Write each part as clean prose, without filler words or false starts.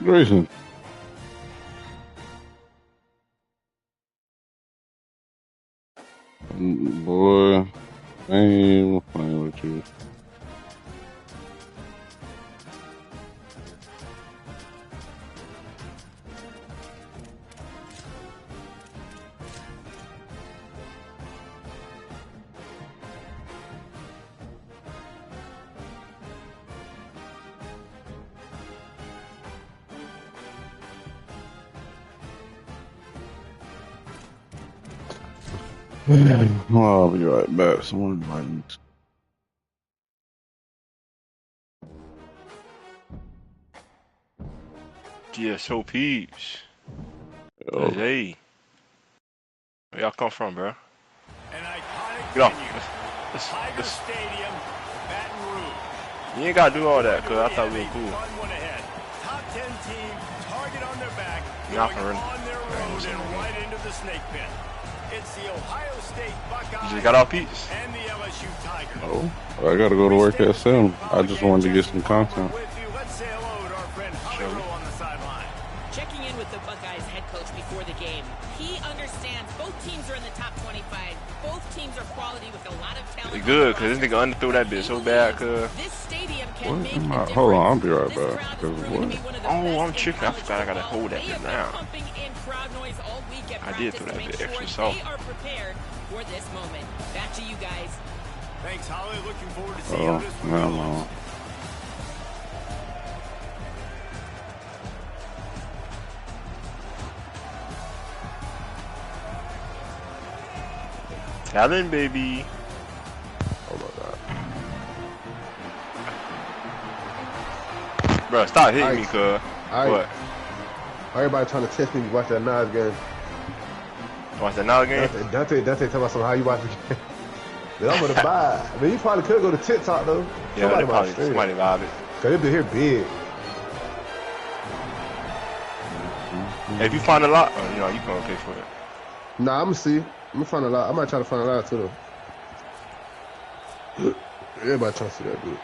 Grayson. Boy, I ain't even playing with you. I'll be right back. Someone invite me. GSO peeps. Yo. Hey. Where y'all come from, bro? Get off. Let's. Stadium, Baton Rouge. You ain't gotta do all that, cuz I thought we were cool. Top 10 team, target on their back, Not going gonna on their road and right into the snake pit. It's the Ohio State Buckeyes. You just got off peeps? And the LSU Tigers. Oh, I gotta go to work at 7. I just wanted to get some content. Let's say hello to our friend Holly Rowe on the sideline. Checking in with the Buckeyes head coach before the game. He understands both teams are in the top 25. Both teams are quality with a lot of talent. Good, cause this nigga underthrew that bitch so bad, cuz. This stadium can make a difference. Hold on, I'll be right back. Oh, I'm tripping. I forgot I gotta hold that bitch now. I did throw that bit extra soft. They are prepared for this moment. Back to you guys. Thanks, Holly. Looking forward to seeing how this one goes. Talent, baby. How about that? Bro, stop hitting me, cuz. What? Everybody trying to test me. Watch that Nas game. Watch that Nas game? Dante talking about something. How you watch the game? Then I'm gonna buy. I mean, you probably could go to TikTok though. Yeah, somebody vibe it. Cause it be here big. Hey, if you find a lot, you know, you gonna pay for it. Nah, I'm gonna see. I'm gonna find a lot. I might try to find a lot too though. Everybody trying to see that dude.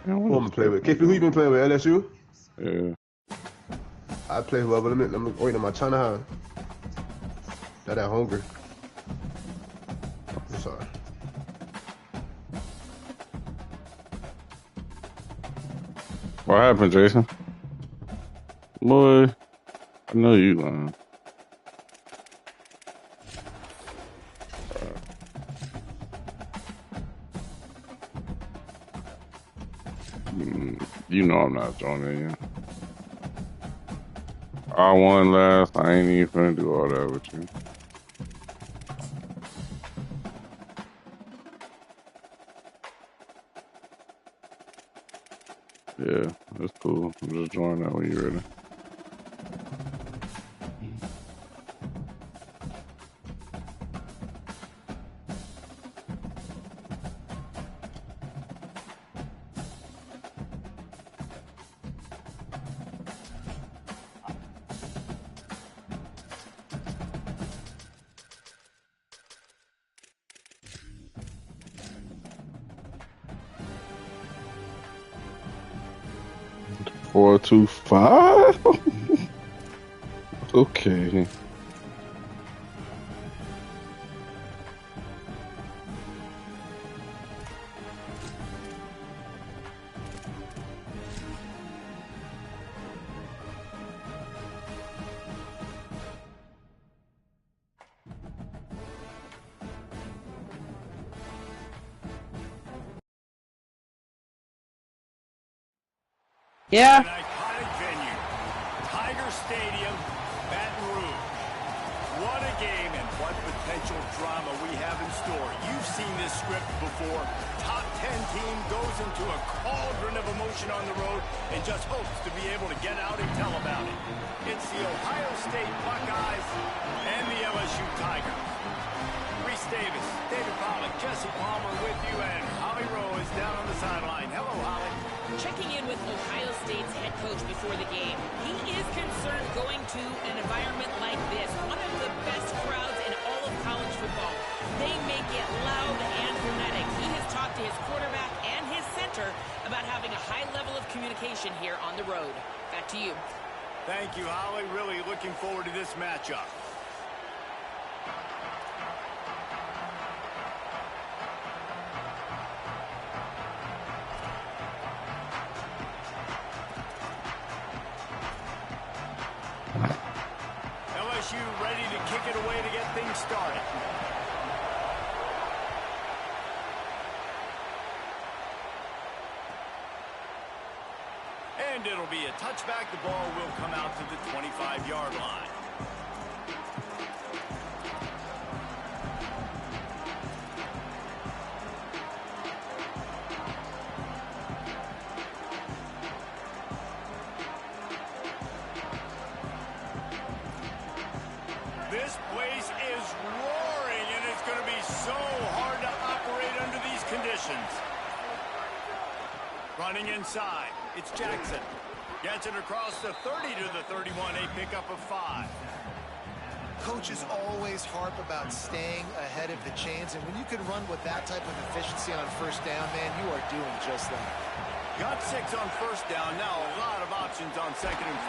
Who I'm gonna play with? KP, who you been playing with? LSU? Yeah. I play whoever. I'm waiting on my China High. That hungry. I'm sorry. What happened, Jason? Boy, I know you lying. You know I'm not joining you. I won last. I ain't even finna do all that with you. Yeah, that's cool. I'm just join that when you're ready. Four, 2, 5. Okay. Yeah. An iconic venue, Tiger Stadium, Baton Rouge. What a game and what potential drama we have in store. You've seen this script before. Top 10 team goes into a cauldron of emotion on the road and just hopes to be able to get out and tell about it. It's the Ohio State Buckeyes and the LSU Tigers. Reese Davis, David Pollock, Jesse Palmer with you, and Holly Rowe is down on the sideline. Hello, Holly. Checking in with Ohio State's head coach before the game. He is concerned going to an environment like this, one of the best crowds in all of college football. They make it loud and frenetic. He has talked to his quarterback and his center Walter, about having a high level of communication here on the road. Back to you. Thank you, Holly. Really looking forward to this matchup. LSU ready to kick it away to get things started. And it'll be a touchback. The ball will come out to the 25-yard line. This place is roaring, and it's going to be so hard to operate under these conditions. Running inside, it's Jackson. Gets it across the 30 to the 31, a pickup of 5. Coaches always harp about staying ahead of the chains, and when you can run with that type of efficiency on first down, man, you are doing just that. Got 6 on first down, now a lot of options on 2nd and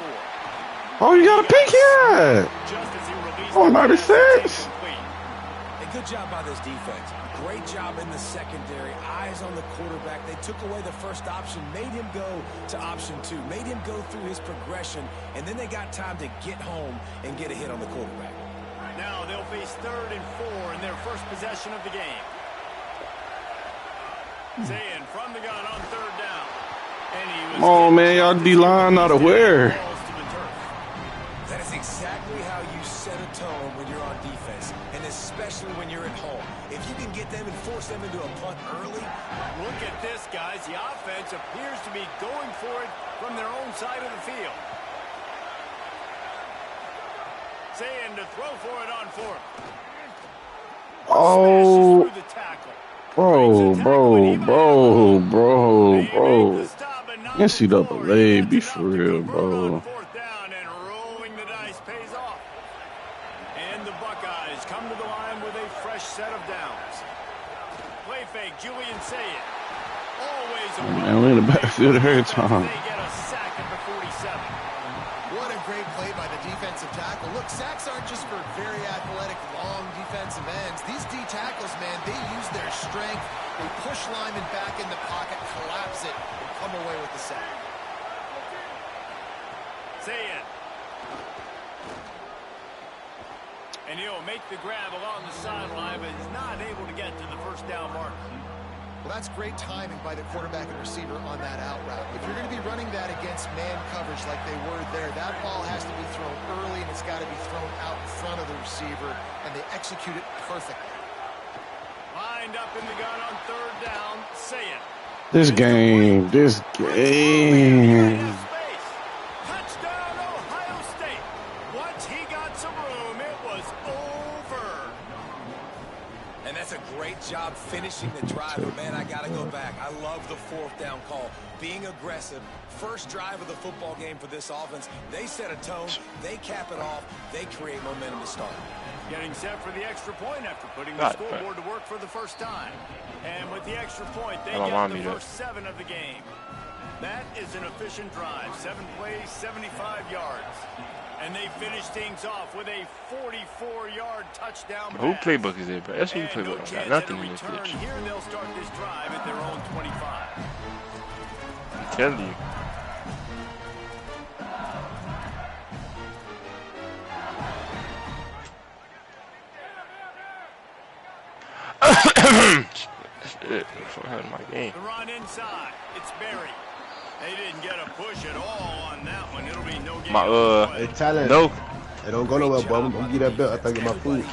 4. Oh, you got a pick here. Just as he released Oh, the 96. pass, complete. A good job by this defense. Great job in the secondary. Eyes on the quarterback. They took away the first option, made him go to option 2, made him go through his progression, and then they got time to get home and get a hit on the quarterback. Now they'll face 3rd and 4 in their first possession of the game. Zayn from the gun on 3rd down. And he was Oh, man, y'all D-line out of where? That is exactly how you set a tone when you're on defense, and especially when you're at home. If you can get them and force them into a punt early. Look at this, guys. The offense appears to be going for it from their own side of the field. Zayn to throw for it on 4th. Oh, Through the tackle. bro. NCAA, be for real, bro. 4th down, and rolling the dice pays off. And the Buckeyes come to the line with a fresh set of downs. Play fake, Julian Sayet. Always a Man, we in the backfield every time. They get a sack at the 47. What a great play by the defensive tackle. Look, sacks aren't just for very athletic, long defensive ends. These D tackles, man, they use their strength. They push linemen back in the pocket, collapse it, and come away with the sack. Sayet. And he'll make the grab along the sideline, but is not able to get to the first down marker. Well, that's great timing by the quarterback and receiver on that out route. If you're going to be running that against man coverage like they were there, that ball has to be thrown early, and it's got to be thrown out in front of the receiver, and they execute it perfectly. Lined up in the gun on 3rd down. Sayet. This game. Touchdown, Ohio State. Once he got some room, it was over. And that's a great job finishing the drive. But, man, I got to go back. I love the 4th down call. Being aggressive. First drive of the football game for this offense. They set a tone. They cap it off. They create momentum to start. Getting set for the extra point after putting the scoreboard to work for the first time. And with the extra point, they get the first 7 of the game. That is an efficient drive. 7 plays, 75 yards. And they finish things off with a 44-yard touchdown pass. Who playbook is it, bro? That's who playbook. I got nothing in this return. bitch. Here they'll start this drive at their own 25. I'm telling you. Shit, that's my game. The run inside. It's Barry. They didn't get a push at all on that one. It'll be no game. Hey, talent. No. Hey, don't go nowhere, boy. I'm gonna get that belt after I get my food.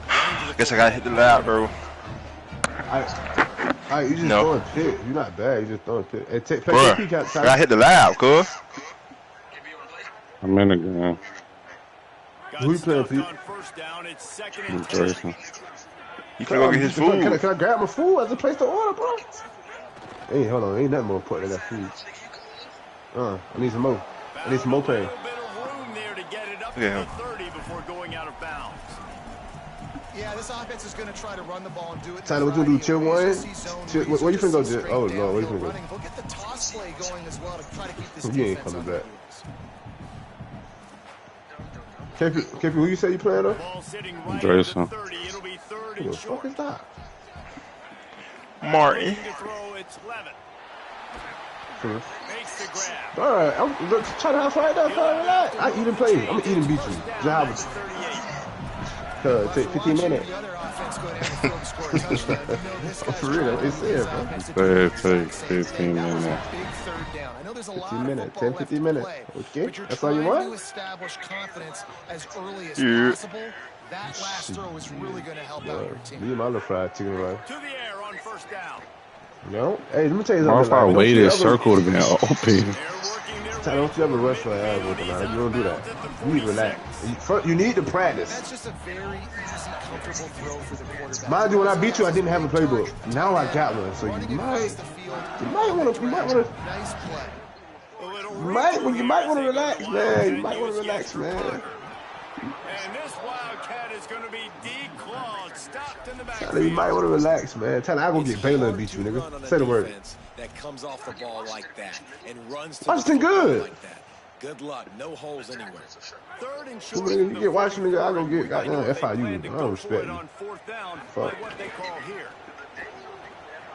I guess I gotta hit the lab, bro. Alright, you just throwing pit. You're not bad. You just throwing pit. Hey, take Bruh, peek out, I Tyler. gotta hit the lab, cuz. I'm in again. Who you playing for? First down, it's 2nd and 10. Jason. You can go get his food. Can I grab my food as a place to order, bro? Hey, hold on. Ain't nothing more important than that food. I need some more. I need some more pay. A little bit of room there to get it up to the 30 before going out of bounds. Yeah, this offense is going to try to run the ball and do it. Tyler, what you do? Chill one? Where you finna go? Oh, no, where you finna go? We'll get the toss play going as well to try to keep this You ain't defense coming on back. their heels. KP, who you say you playing though? Jason. Who the fuck is that? Martin. Alright, I'm trying to have fun. I eat and play. I'm eating beat you. Job. Take 15 minutes. For real, it's there, bro. It takes 15 minutes. 15 minutes, 10, 15 minutes. Okay, that's all you want? Establish confidence as early as possible. That last throw is really going to help out your team. Me and my little fried chicken right. To the air on first down. No, hey, let me tell you How something. far Like, away this circle to be open? Tyler, don't you ever rush for an ass whooping. You don't do that. You need to relax. You need to practice. That's just a very easy, comfortable throw for the quarterback. Mind you, when I beat you, I didn't have a playbook. Now I got one, so you might want to. Nice play. You might want to relax, man. You might want to relax, man. And this Wildcat is going to be declawed, stopped in the back. Tyler, you might want to relax, man. Tyler, I'm going to get Baylor and beat you, nigga. Say the word. That comes off the ball like that and runs to Washington good. like that. Good luck. No holes anywhere. Third and Who short. nigga get Washington, nigga? I go get goddamn FIU. I don't respect you. On fourth down, Fuck. what they call here.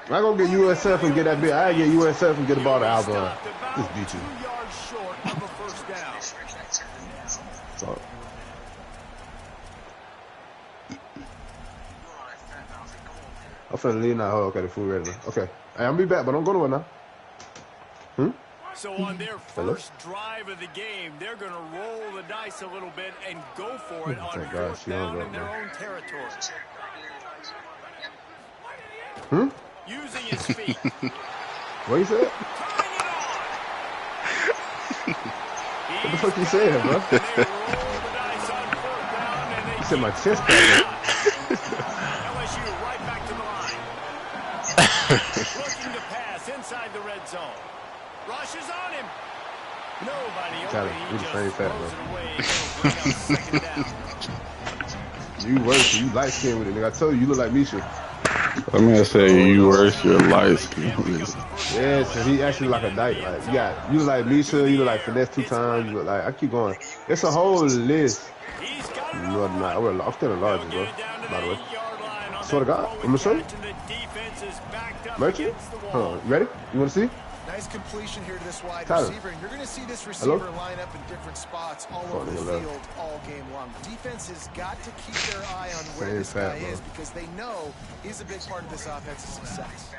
I go get USF and get that bit. I get USF and get the ball to Alabama. Just beat you. 2 yards short of a first down. Fuck. I'm finna leave now. Oh, okay, the food ready now. Okay. Hey, I'm be back, but don't go nowhere now. So on their first drive of the game, they're going to roll the dice a little bit and go for it on fourth down in their own territory. Using his feet. What you said? What the fuck you saying, bro? You said my chest pain. LSU right back to the line. Looking to pass inside the red zone. Rushes on him. Nobody Tyler, open. He you the just same fat, throws bro. it away and goes right out second down. You worse. You light skinned with it, nigga. I told you, you look like Misha. Let me say you worse, you're light skin. Yeah, so he actually like a dyke. Like you look like Misha, you look like Finesse 2 times, you look like I keep going. It's a whole list. No, I'm not. I'm still the largest, bro. By the way. Swear to God. I'm gonna show you. Merchant? Hold on. You ready? You wanna see? Nice completion here to this wide Tyler. receiver, and you're going to see this receiver line up in different spots all over the Hello. field all game long. Defense has got to keep their eye on where Very this fat, guy bro. is because they know he's a big part of this offense's success.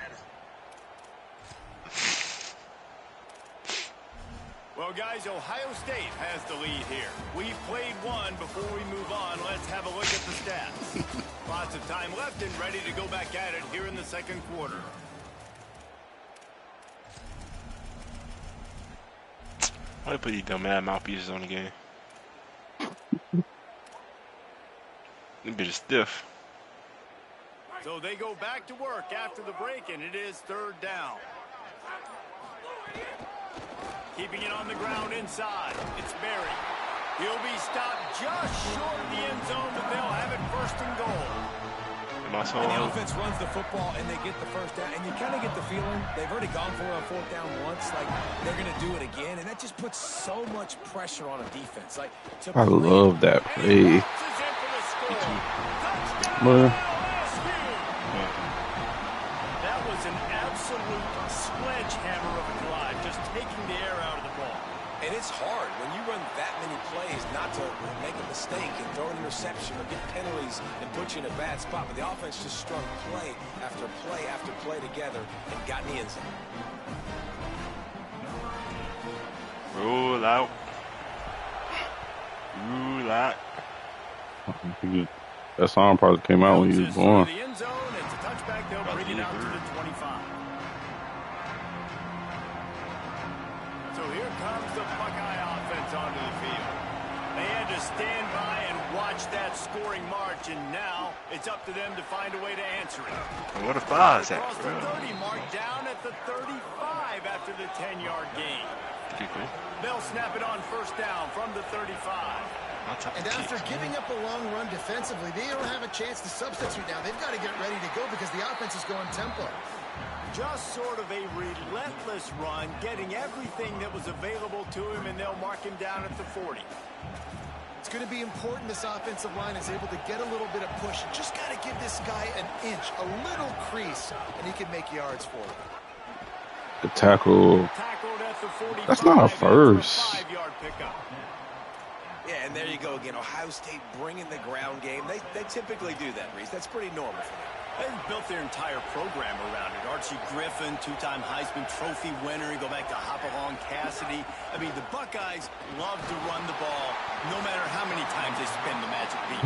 Well, guys, Ohio State has the lead here. We've played one. Before we move on, let's have a look at the stats. Lots of time left and ready to go back at it here in the second quarter. Why put these dumb mad mouthpieces on the game? This bitch is stiff. So they go back to work after the break, and it is third down. Keeping it on the ground inside. It's Berry. He'll be stopped just short of the end zone, but they'll have it first and goal. And the offense runs the football and they get the first down. And you kind of get the feeling they've already gone for a fourth down once. Like, they're going to do it again. And that just puts so much pressure on a defense. Like, I love that play. Man. That was an absolute sledgehammer of a drive, just taking the air out of the ball. And it's hard when you run that many plays not to make a mistake and throw an interception or get penalties and put you in a bad spot. But the offense just strung play after play after play together and got in the end zone. Roll out. Roll out. That song probably came out when you was born. The end zone, it's a touchback. They'll bring it out to the 25. So here comes the Buckeye offense onto the field. They had to stand by and watch that scoring march, and now it's up to them to find a way to answer it. What a five is that, Across the bro? 30 mark, down at the 35 after the 10-yard gain. They'll snap it on first down from the 35. And after giving up a long run defensively, they don't have a chance to substitute now. They've got to get ready to go because the offense is going tempo. Just sort of a relentless run, getting everything that was available to him, and they'll mark him down at the 40. It's going to be important this offensive line is able to get a little bit of push. You just got to give this guy an inch, a little crease, and he can make yards for you. The tackle. That's not a first. Yeah, and there you go again. Ohio State bringing the ground game. They typically do that, Reese. That's pretty normal for them. They've built their entire program around it. Archie Griffin, two-time Heisman Trophy winner. You go back to Hopalong Cassidy. I mean, the Buckeyes love to run the ball, no matter how many times they spin the magic beat.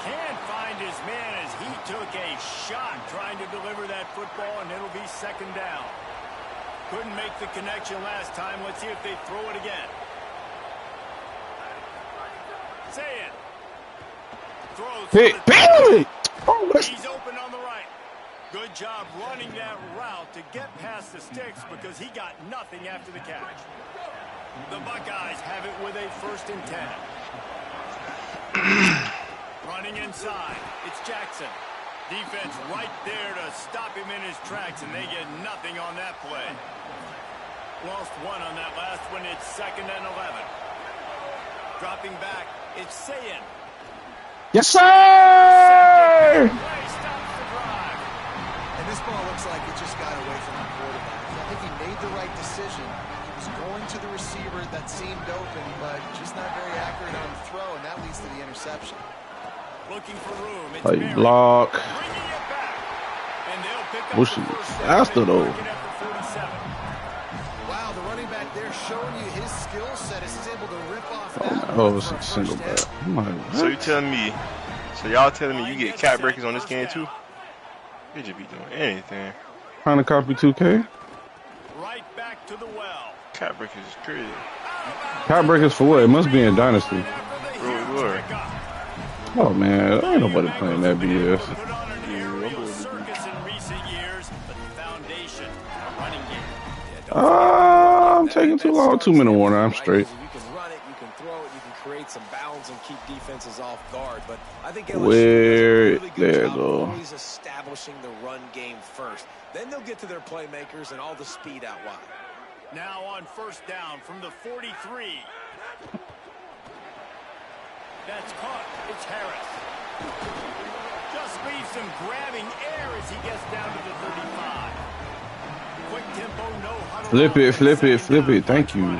Can't find his man as he took a shot trying to deliver that football, and it'll be second down. Couldn't make the connection last time. Let's see if they throw it again. Say it. Throws. Hey, oh, he's open on the right. Good job running that route to get past the sticks because he got nothing after the catch. The Buckeyes have it with a 1st and 10. Running inside. It's Jackson. Defense right there to stop him in his tracks, and they get nothing on that play. Lost one on that last one. It's 2nd and 11. Dropping back. It's Sayin. Yes, sir! And this ball looks like it just got away from the quarterback. I think he made the right decision. He was going to the receiver that seemed open, but just not very accurate on the throw, and that leads to the interception. Looking for room. It's Like block. bringing it back. And they'll pick up Wish the he was first faster down. They though. mark it at the 47. Wow, the running back there showing you his skill set as he's able to rip off that. Oh, it's a single back. I'm like, So you what? telling me, so y'all telling me you get cat breakers on this game too? You just be doing anything. Trying to copy 2K? Right back to the well. Cat breakers is crazy. Cat breakers for what? It must be in Dynasty. Really were. Oh man, ain't nobody playing that BS. Put on an aerial circus in recent years, but the foundation, a running game. I'm taking too long. 2-minute warning. I'm straight. You can run it, you can throw it, you can create some bounds and keep defenses off guard. But I think Where- LSU does a really there good you job go. always establishing the run game first. Then they'll get to their playmakers and all the speed out wide. Now on 1st down from the 43. That's caught. It's Harris. Just leaves him grabbing air as he gets down to the 35. Quick tempo, no huddle. Flip it, flip it, flip it. Thank you.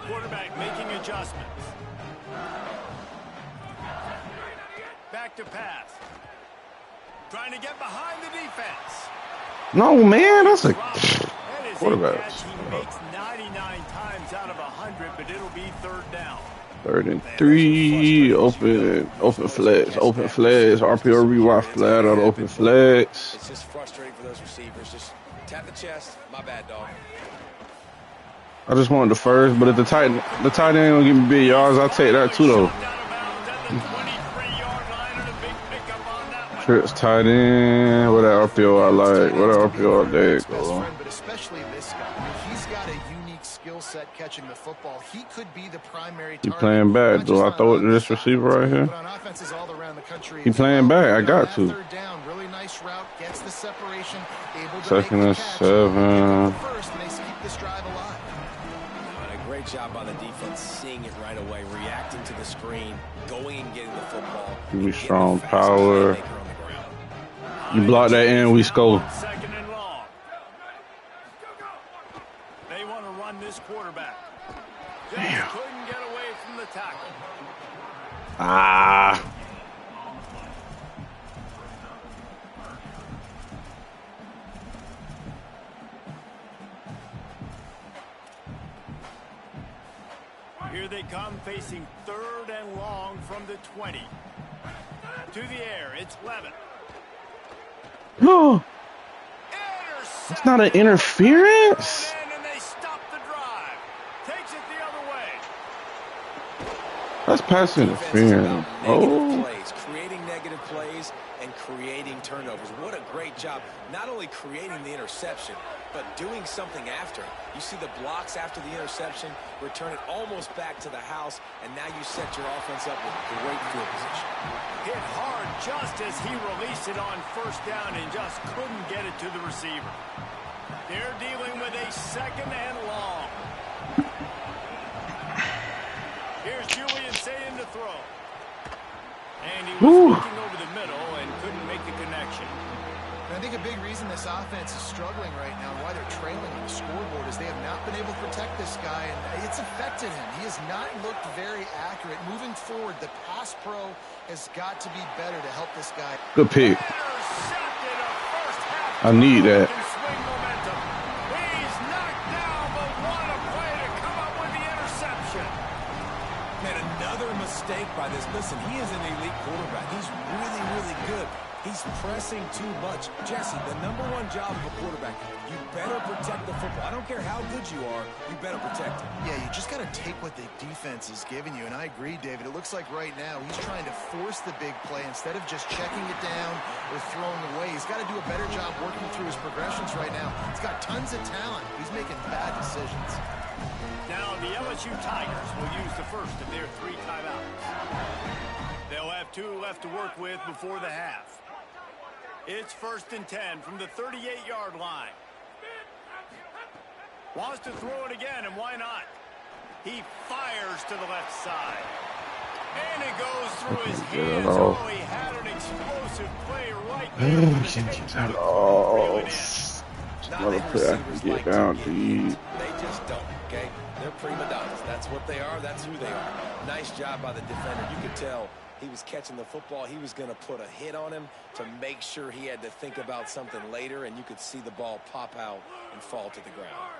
Quarterback making adjustments. Back to pass. Trying to get behind the defense. No, man, that's a That is quarterback. a catch he makes 99 times out of 100, but it'll be 3rd down. 3rd and 3. Open flex, open flex. RPO rewind flat out, open flex. It's just frustrating for those receivers. Just tap the chest. My bad, dog. I just wanted the first, but if the tight end gonna give me big yards, I'll take that too though. Down out of bounds at the 23-yard line, and a big pickup on that one. Trips tight end. What that RPO I like? What that RPO? There you Best go. friend, but especially this guy. I mean, he's got a unique skill set catching the football. He could be the primary He target. playing back. Not Do just I on throw it to this offense, receiver right here? but on offenses all around the country He as playing well. back. I And got on that to. 3rd down, really nice route, gets the separation, able to 2nd make and the catch. 7. First, and they keep this drive alive. And a great job by the defense seeing it right away, reacting to the screen, going and getting the football. Give me getting the strong fast power. playmaker on the ground. You block that in, we score. 2nd and long. They want to run this quarterback. Just couldn't get away from the tackle. Ah. Here they come, facing 3rd and long from the 20. To the air, it's Levin. No. It's not an interference. And they stop the drive. Takes it the other way. That's pass interference. Oh. Creating negative plays and creating turnovers. What a great job. Not only creating the interception, but doing something after. You see the blocks after the interception, return it almost back to the house, and now you set your offense up with great field position. Hit hard just as he released it on first down and just couldn't get it to the receiver. They're dealing with a 2nd and long. Here's Julian Satan to throw. And he was looking over the middle and couldn't make the connection. And I think a big reason this offense is struggling right now, why they're trailing on the scoreboard, is they have not been able to protect this guy, and it's affected him. He has not looked very accurate. Moving forward, the pass pro has got to be better to help this guy. Good pick. I need that. He's knocked down, but what a play to come up with the interception. Man, another mistake by this. Listen, he is an elite quarterback. He's really, really good. He's pressing too much. Jesse, the #1 job of a quarterback, you better protect the football. I don't care how good you are, you better protect it. Yeah, you just got to take what the defense is giving you, and I agree, David. It looks like right now he's trying to force the big play instead of just checking it down or throwing away. He's got to do a better job working through his progressions right now. He's got tons of talent. He's making bad decisions. Now the LSU Tigers will use the first of their 3 timeouts. They'll have 2 left to work with before the half. It's 1st and 10 from the 38-yard line. Wants to throw it again, and why not? He fires to the left side. And it goes through his hands. Oh, he had an explosive play right there. Another play I can get down to you. They just don't, okay? They're prima donnas. That's what they are. That's who they are. Nice job by the defender. You could tell he was catching the football. He was going to put a hit on him to make sure he had to think about something later, and you could see the ball pop out and fall to the ground.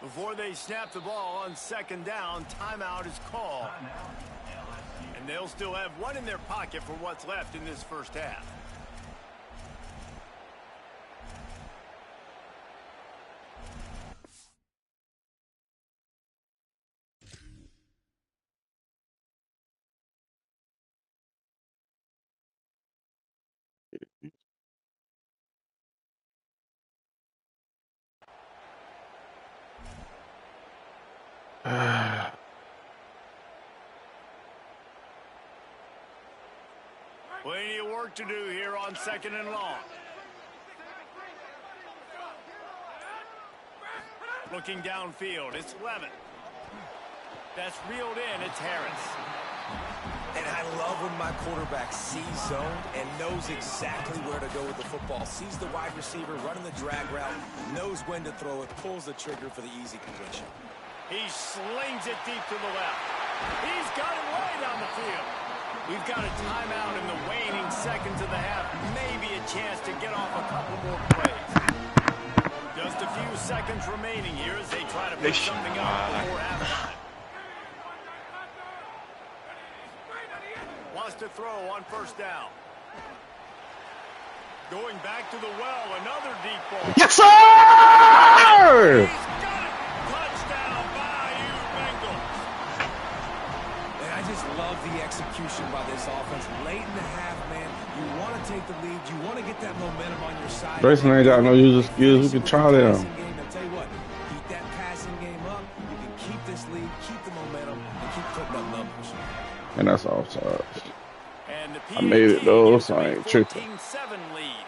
Before they snap the ball on 2nd down, timeout is called. And they'll still have 1 in their pocket for what's left in this first half. Plenty of work to do here on 2nd and long. Looking downfield, it's Levin. That's reeled in, it's Harris. And I love when my quarterback sees zoned and knows exactly where to go with the football. Sees the wide receiver running the drag route, knows when to throw it, pulls the trigger for the easy completion. He slings it deep to the left. He's got it right on the field. We've got a timeout in the waning seconds of the half. Maybe a chance to get off a couple more plays. Just a few seconds remaining here as they try to put something up before halftime. Wants to throw on 1st down. Going back to the well, another deep ball. Yes, sir! He's got it. Touchdown, Bayou Bengals. And I just love the execution by this offense. Late in the half, man, you want to take the lead. You want to get that momentum on your side. Grayson ain't got no user skills. We can try them. I'll tell you what, keep that passing game up. You can keep this lead, keep the momentum, and keep putting up numbers. And that's offside. And I made it though, so I ain't tripping. 14-7 lead.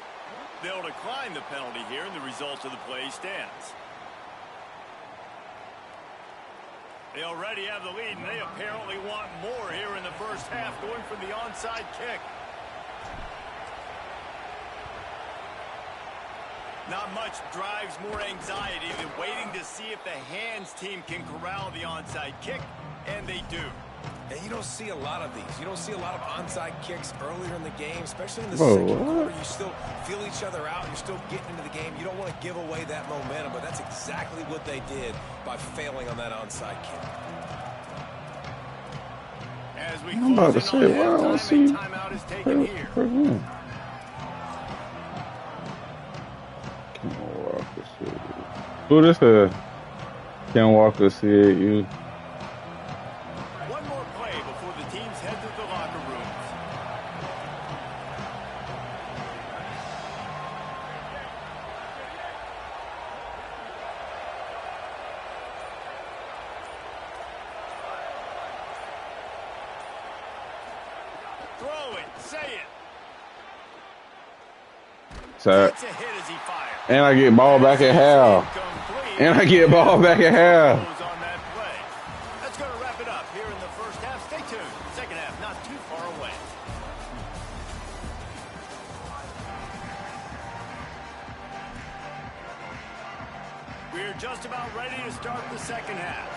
They'll decline the penalty here, and the result of the play stands. They already have the lead, and they apparently want more here in the first half, going for the onside kick. Not much drives more anxiety than waiting to see if the hands team can corral the onside kick, and they do. And you don't see a lot of these. You don't see a lot of onside kicks earlier in the game, especially in the second quarter. You still feel each other out. You're still getting into the game. You don't want to give away that momentum, but that's exactly what they did by failing on that onside kick. As we I'm about to close in say, on why I don't halftime, a see timeout is taken here. Ken Walker said, who this is? Ken Walker said you. One more play before the teams head to the locker rooms. Throw it, say it. Sorry. Takes a hit as he fires. And I get ball back at half. And I get ball back at half. On that play. That's going to wrap it up here in the first half. Stay tuned. Second half not too far away. We're just about ready to start the second half.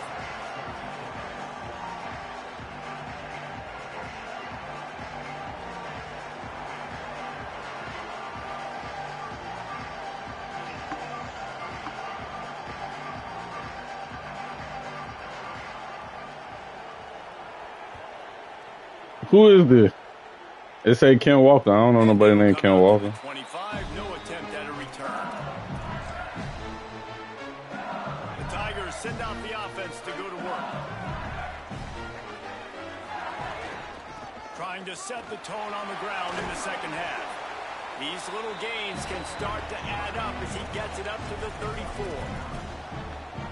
Who is this? It say Ken Walker. I don't know nobody named Ken Walker. 25, no attempt at a return. The Tigers send out the offense to go to work. Trying to set the tone on the ground in the second half. These little gains can start to add up as he gets it up to the 34.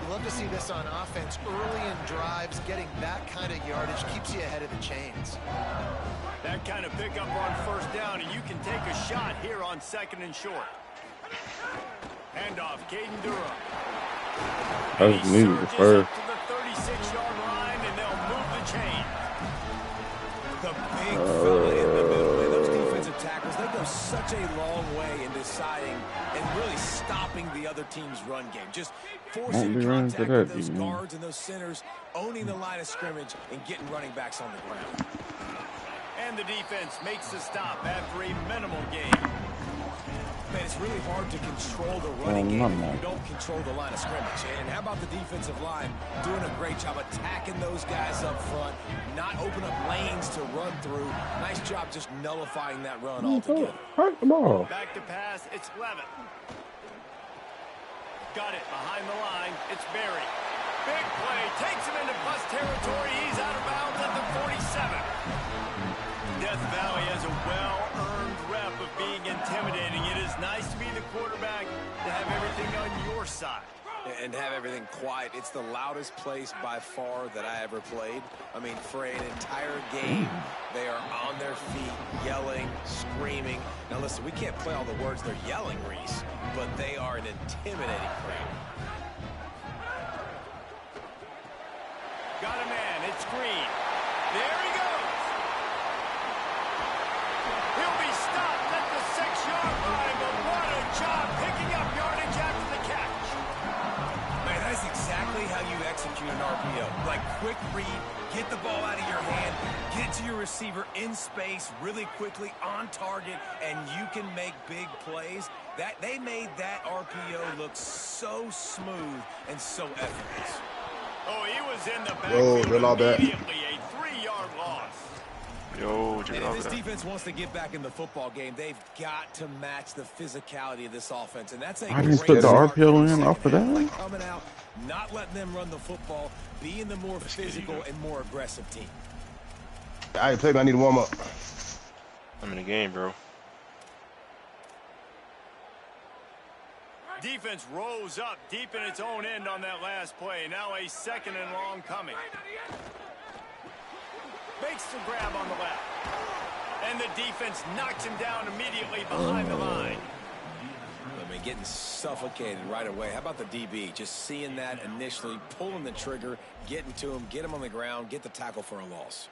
You love to see this on offense early in drives. Getting that kind of yardage keeps you ahead of the chains. That kind of pickup on first down, and you can take a shot here on second and short. Handoff, Caden Durham. I just needed the first. Up to the 36-yard line, and they'll move the chain. The big fella in the middle, and those defensive tackles, they go such a long way in deciding and really stopping the other team's run game. Just forcing contact with those guards and those centers, owning the line of scrimmage, and getting running backs on the ground. And the defense makes the stop after a minimal gain. Man, it's really hard to control the running game if you don't control the line of scrimmage. And how about the defensive line doing a great job attacking those guys up front, not open up lanes to run through. Nice job just nullifying that run altogether. Back to pass, it's Levitt. Got it behind the line, it's Berry. Big play, takes him into plus territory. He's out of bounds at the 47. Death Valley has a well-earned rep of being intimidating. It is nice to be the quarterback, to have everything on your side. And have everything quiet. It's the loudest place by far that I ever played. I mean, for an entire game, they are on their feet, yelling, screaming. Now listen, we can't play all the words they're yelling, Reese, but they are an intimidating crowd. Got a man, it's Green. There he goes. He'll be stopped at the 6-yard line, but what a job picking up yardage after the catch. Man, that's exactly how you execute an RPO. Like quick read, get the ball out of your hand, get to your receiver in space really quickly on target, and you can make big plays. They made that RPO look so smooth and so effortless. Oh, he was in the backfield immediately, a 3-yard loss. Yo, and if this defense wants to get back in the football game, they've got to match the physicality of this offense, and that's a I didn't put the RPO in off of that. Like coming out, not letting them run the football, being the more physical and more aggressive team. I ain't played. I need to warm up. I'm in the game, bro. Defense rose up deep in its own end on that last play. Now a second and long coming. Makes the grab on the left. And the defense knocks him down immediately behind the line. I mean, getting suffocated right away. How about the DB? Just seeing that initially, pulling the trigger, getting to him, get him on the ground, get the tackle for a loss.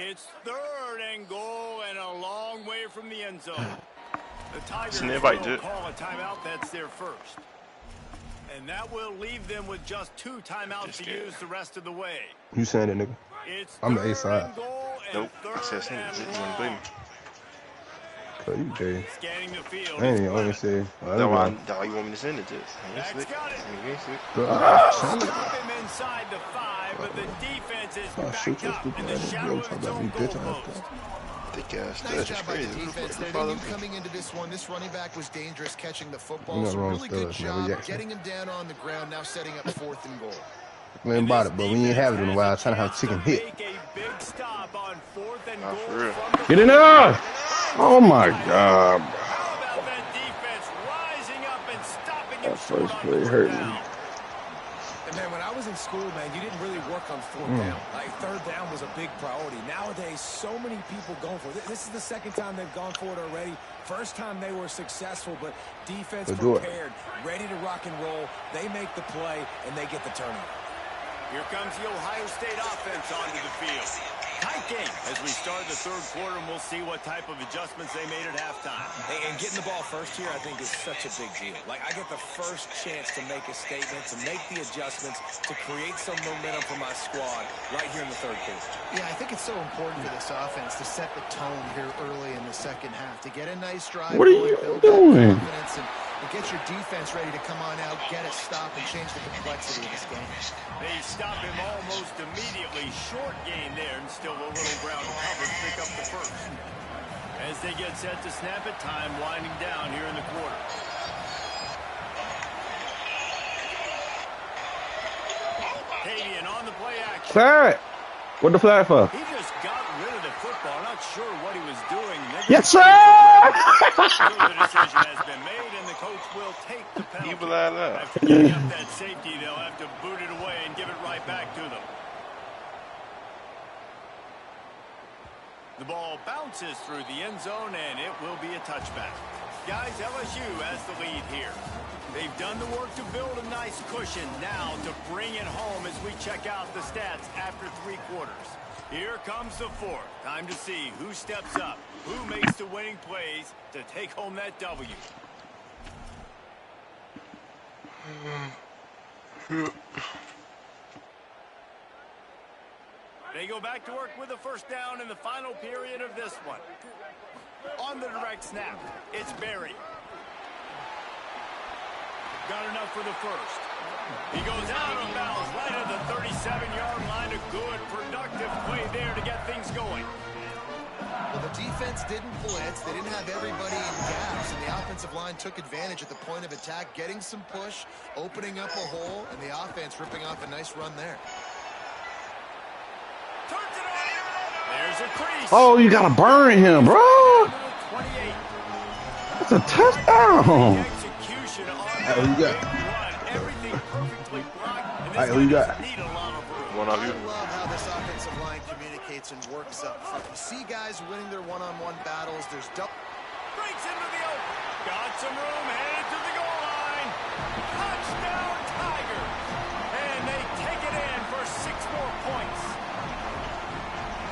It's 3rd and goal and a long way from the end zone. The Tigers will call a timeout. That's their first. And that will leave them with just 2 timeouts to use the rest of the way. You saying it, nigga? I'm the A side. Nope. I said send it. You want to blame me? Cause you gay. Scanning the field. I ain't even only say. That's why you want me to send it to. Stop him inside the 5, but the defense is backed up in the shadow of its own goalpost. Nice job by the defense there. They knew coming into this one, this running back was dangerous catching the football. So really good job getting him down on the ground, now setting up 4th and goal. We ain't bought it, but we ain't have it in a while. Trying to have chicken hit. Get in there! Oh my God. That first play hurt me. And man, when I was in school, man, you didn't really work on 4th down. Like 3rd down was a big priority. Nowadays, so many people going for it. This is the 2nd time they've gone for it already. First time they were successful, but defense prepared, ready to rock and roll. They make the play, and they get the turnover. Here comes the Ohio State offense onto the field. Tight game as we start the 3rd quarter, and we'll see what type of adjustments they made at halftime. And getting the ball first here, I think, is such a big deal. Like, I get the first chance to make a statement, to make the adjustments, to create some momentum for my squad right here in the 3rd quarter. Yeah, I think it's so important for this offense to set the tone here early in the 2nd half, to get a nice drive. What are you doing? And get your defense ready to come on out, get a stop, and change the complexity of this game. They stop him almost immediately. Short gain there, and still a little ground cover to pick up the first. As they get set to snap it, time winding down here in the quarter. Cadian on the play action. Flag! What the flag for? He just got rid of the football. Not sure what he was doing. Yes, sir! The decision has been made, and the coach will take the penalty. After getting up that safety, they'll have to boot it away and give it right back to them. The ball bounces through the end zone, and it will be a touchback. Guys, LSU has the lead here. They've done the work to build a nice cushion. Now to bring it home as we check out the stats after 3 quarters. Here comes the 4th. Time to see who steps up, who makes the winning plays to take home that W. They go back to work with a 1st down in the final period of this one. On the direct snap, it's Berry. Got enough for the 1st. He goes out of bounds right at the 37-yard line. A good, productive play there to get things going. Well, the defense didn't blitz. They didn't have everybody in gaps, and the offensive line took advantage at the point of attack, getting some push, opening up a hole, and the offense ripping off a nice run there. There's a crease. Oh, you gotta burn him, bro. 28. That's a touchdown. Execution on Who you got? everything perfectly blocked. And Who you got? need a lot of room. One of you. I love how this offensive line communicates and works up front. You see guys winning their one-on-one battles. There's double. Breaks into the open. Got some room, headed to the goal line. Touchdown, Tigers. And they take it in for 6 more points.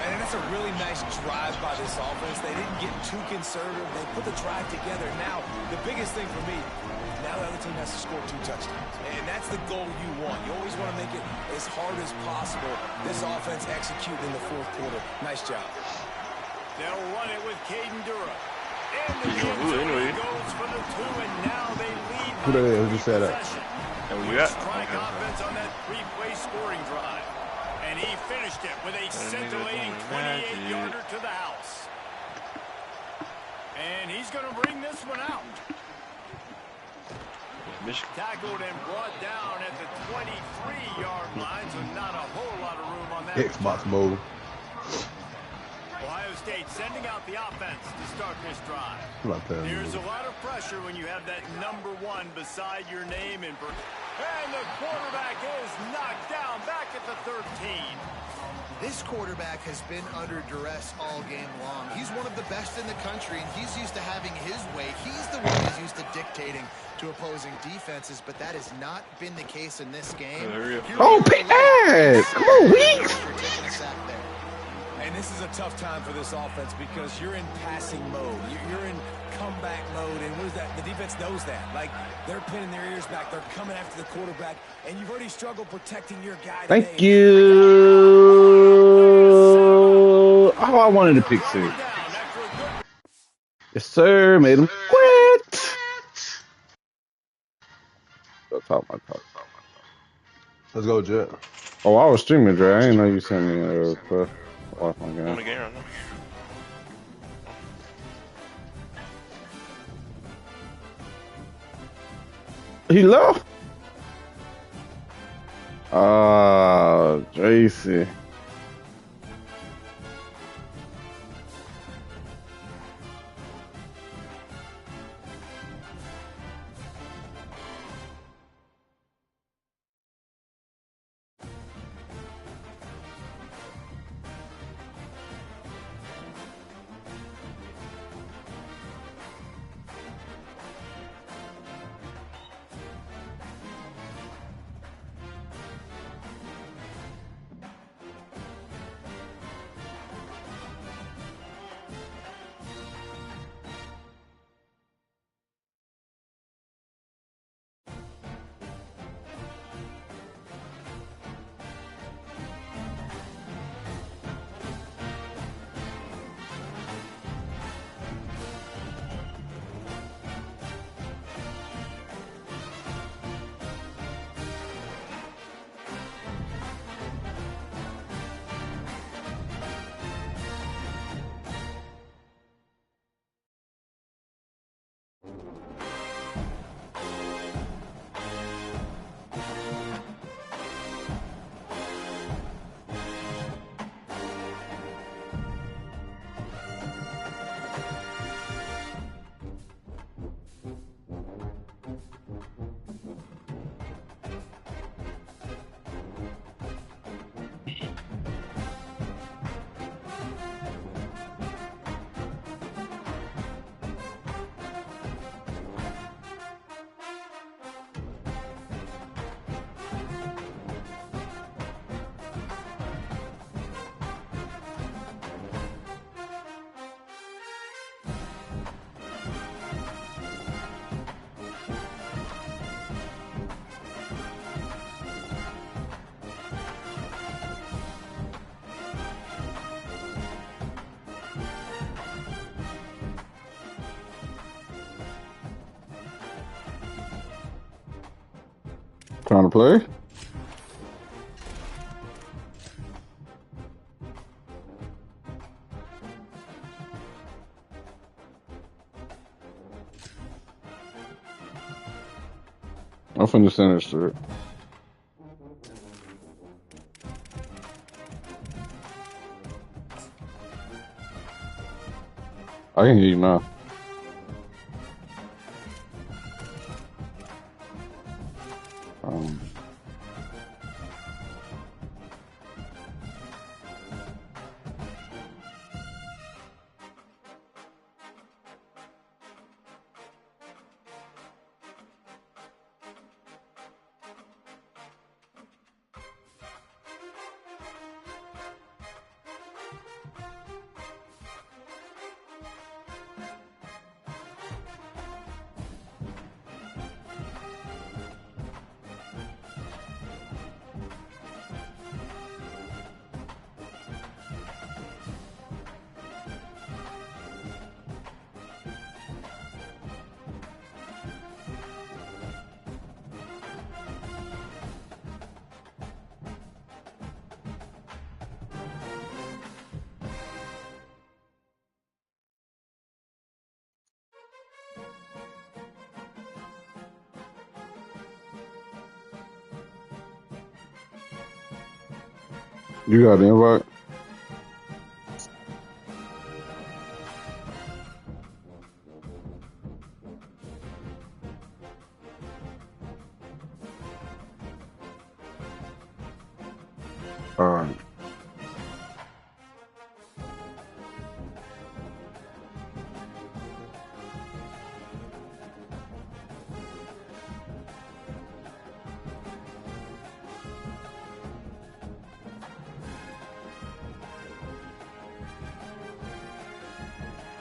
And it's a really nice drive by this offense. They didn't get too conservative. They put the drive together. Now, the biggest thing for me, now the other team has to score 2 touchdowns. And that's the goal you want. You always want to make it as hard as possible. This offense executed in the 4th quarter. Nice job. They'll run it with Caden Dura. And the anyway. Goes for the 2, and now they lead. Who that is? Who just said that? And we got strike offense on that 3-play scoring drive. And he finished it with a scintillating 28-yarder to the house. And he's going to bring this one out. Tackled and brought down at the 23-yard line, so not a whole lot of room on that. Xbox mode. Ohio State sending out the offense to start this drive. There's a lot of pressure when you have that number 1 beside your name. And the quarterback is knocked down back at the 13. This quarterback has been under duress all game long. He's one of the best in the country, and he's used to having his way. He's the one who's used to dictating to opposing defenses, but that has not been the case in this game. Oh, pick that! Come on, Weeks! And this is a tough time for this offense because you're in passing mode. You're in comeback mode, and what is that? The defense knows that. Like, they're pinning their ears back. They're coming after the quarterback, and you've already struggled protecting your guy today. Thank you. Oh, I wanted to pick six. Yes, sir. Made him quit. Let's go, Jet. Oh, I was streaming, Dre. I didn't know you sent me a request. Watch my On game. the game right now. He left? Tracy. Trying to play? I'm finna send this to it. I can hear you now. You got the invite? All right.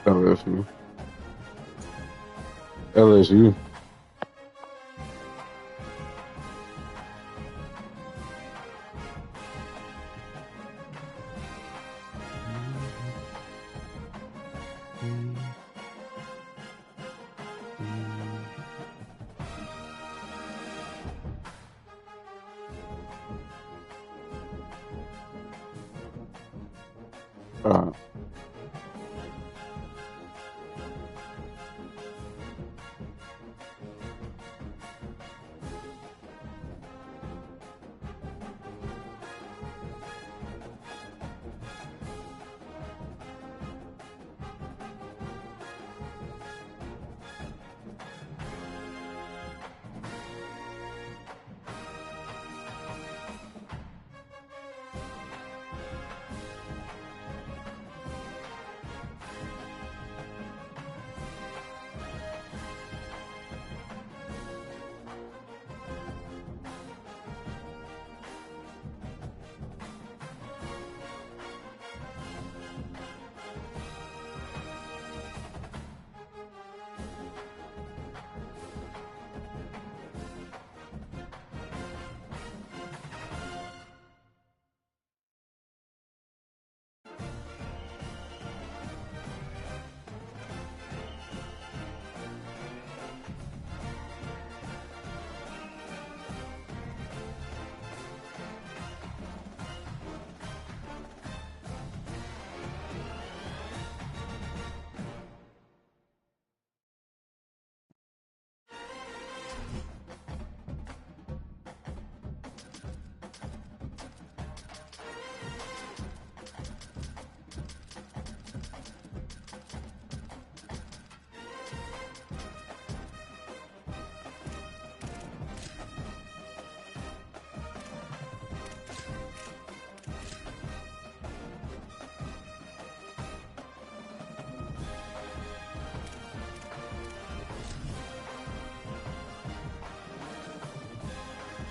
LSU. LSU.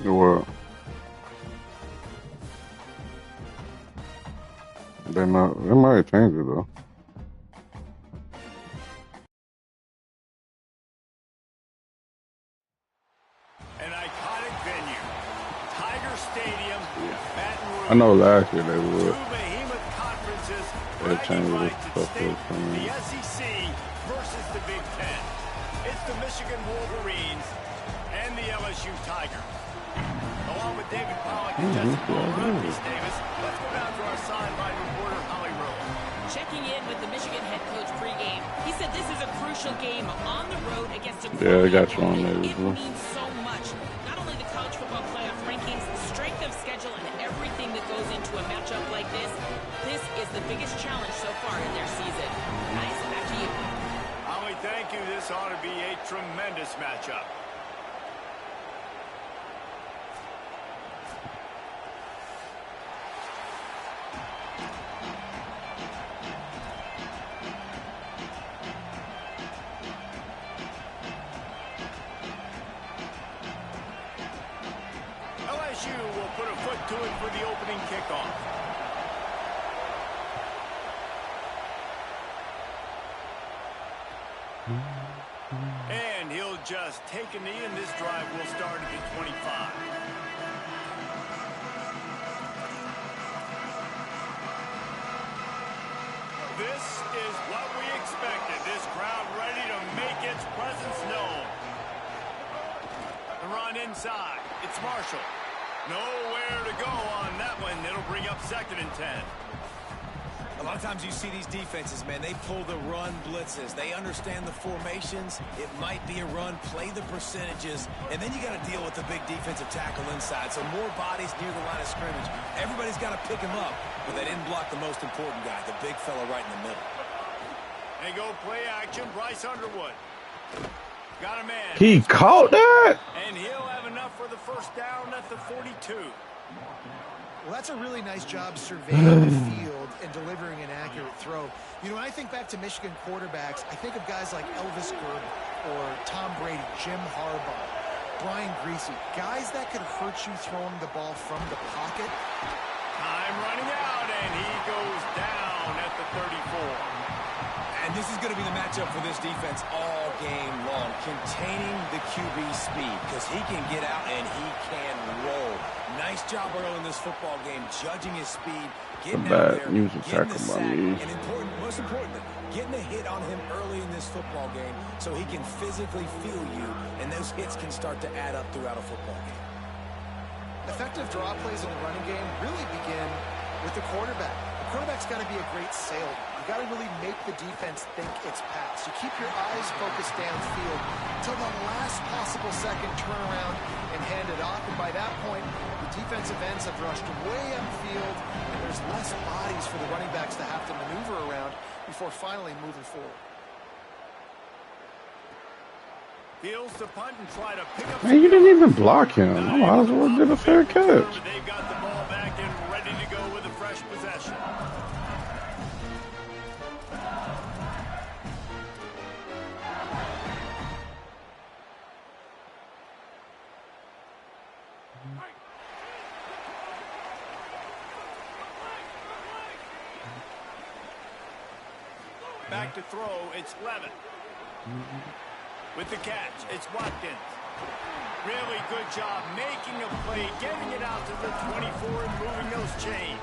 Well, they might change it though. An iconic venue, Tiger Stadium, Baton Rouge. I know last year they would. Two behemoth conferences, They changed bragging it rights at stuff stake, for me. the SEC versus the Big Ten. It's the Michigan Wolverines and the LSU Tigers. Along with David Pollack and Jessica Davis, let's go down to our sideline reporter, Holly Rowe. Checking in with the Michigan head coach pregame, he said this is a crucial game on the road against a Yeah, they got you on there as It well. means so much. Not only the college football playoff rankings, strength of schedule, and everything that goes into a matchup like this. This is the biggest challenge so far in their season. Guys, back to you. Holly, thank you. This ought to be a tremendous matchup. LSU will put a foot to it for the opening kickoff. And he'll just take a knee, and this drive will start at the 25. This is what we expected. This crowd ready to make its presence known. The run inside. It's Marshall. Nowhere to go on that one. It'll bring up 2nd and 10. A lot of times you see these defenses, man, they pull the run blitzes. They understand the formations. It might be a run, play the percentages, and then you got to deal with the big defensive tackle inside. So more bodies near the line of scrimmage. Everybody's got to pick him up, but they didn't block the most important guy, the big fella right in the middle. They go play action. Bryce Underwood. Got a man. He caught that? And he'll have enough for the first down at the 42. Well, that's a really nice job surveying the field and delivering an accurate throw. You know, when I think back to Michigan quarterbacks, I think of guys like Elvis Gerber or Tom Brady, Jim Harbaugh, Brian Griese, guys that could hurt you throwing the ball from the pocket. Time running out, and he goes down at the 34. And this is going to be the matchup for this defense all game long. Containing the QB speed, because he can get out and he can roll. Nice job early in this football game, judging his speed, getting out there, getting the sack, and most importantly, getting a hit on him early in this football game so he can physically feel you, and those hits can start to add up throughout a football game. Effective draw plays in the running game really begin with the quarterback. The quarterback's got to be a great salesman. You got to really make the defense think it's pass. You keep your eyes focused downfield until the last possible second, turn around and hand it off. And by that point, the defensive ends have rushed way upfield, and there's less bodies for the running backs to have to maneuver around before finally moving forward. Fields to punt and try to pick up. Man, you didn't even block him. I might as well did a fair catch. They've got the ball back and ready to go with a fresh possession. Back to throw, it's Levin. With the catch, it's Watkins. Really good job making a play, getting it out to the 24 and moving those chains.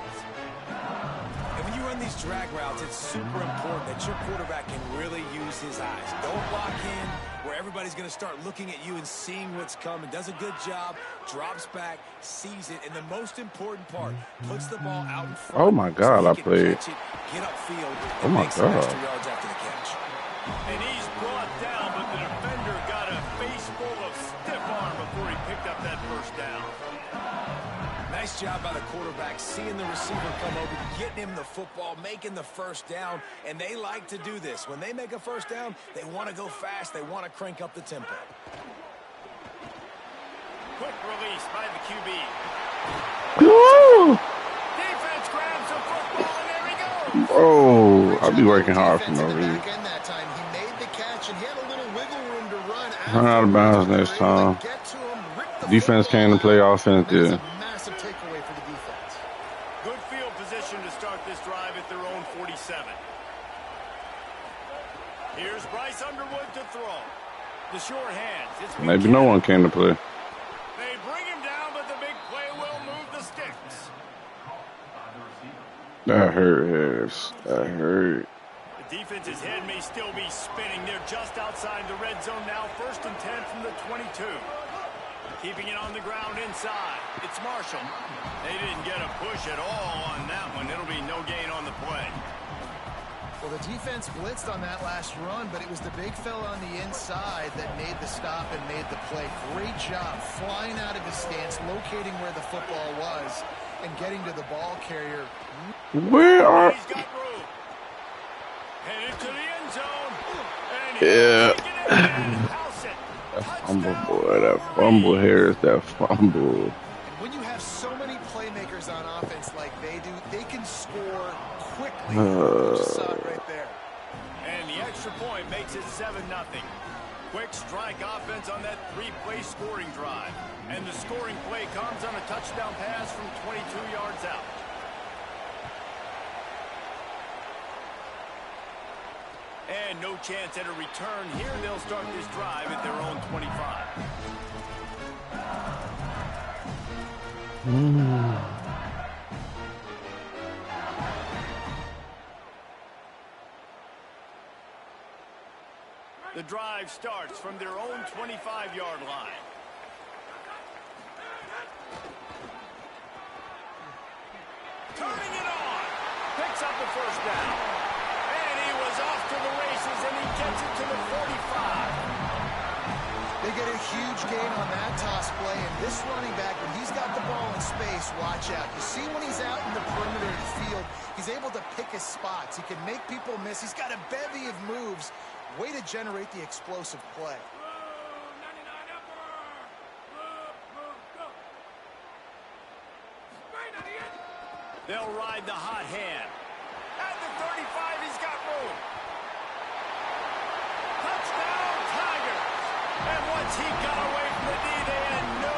And when you run these drag routes, it's super important that your quarterback can really use his eyes. Don't lock in where everybody's going to start looking at you and seeing what's coming. Does a good job, drops back, sees it, and the most important part, puts the ball out in front. Oh my God, so I played. Get upfield, Oh my God. extra yards after the catch. And he's brought down, but the defender got a face full of stiff arm before he picked up that first down. Nice job by the quarterback, seeing the receiver come over, getting him the football, making the first down, and they like to do this. When they make a first down, they want to go fast, they want to crank up the tempo. Quick release by the QB. Woo! Defense grabs the football, and there he goes. Oh, I'll be working hard for no reason. That time he made the catch and he had a little wiggle room to run. Run out of bounds next time. Defense came to play offense, yeah. Massive takeaway for the defense. Good field position to start this drive at their own 47. Here's Bryce Underwood to throw. The short hands. It's Maybe no one came to play. They bring him down, but the big play will move the sticks. That hurt, Harris. That hurt. The defense's head may still be spinning. They're just outside the red zone now. 1st and 10 from the 22. Keeping it on the ground inside. It's Marshall. They didn't get a push at all on that one. It'll be no gain on the play. Well, the defense blitzed on that last run, but it was the big fella on the inside that made the stop and made the play. Great job flying out of his stance, locating where the football was, and getting to the ball carrier. Where are... He's got room. Headed to the end zone. And Yeah. That fumble, boy. That fumble, Harris. That fumble. And when you have so many playmakers on offense like they do, they can score quickly. You just saw it right there. And the extra point makes it 7-0. Quick strike offense on that 3-play scoring drive. And the scoring play comes on a touchdown pass from 22 yards out. And no chance at a return here. They'll start this drive at their own 25. The drive starts from their own 25-yard line. Turning it on. Picks up the first down. And he was off to the races, and he gets it to the 45. They get a huge gain on that toss play, and this running back, when he's got the ball in space, watch out. You see when he's out in the perimeter of the field, he's able to pick his spots. He can make people miss. He's got a bevy of moves. Way to generate the explosive play. They'll ride the hot hand. At the 35, he's got room. Touchdown, Tigers. And once he got away from the D, they had no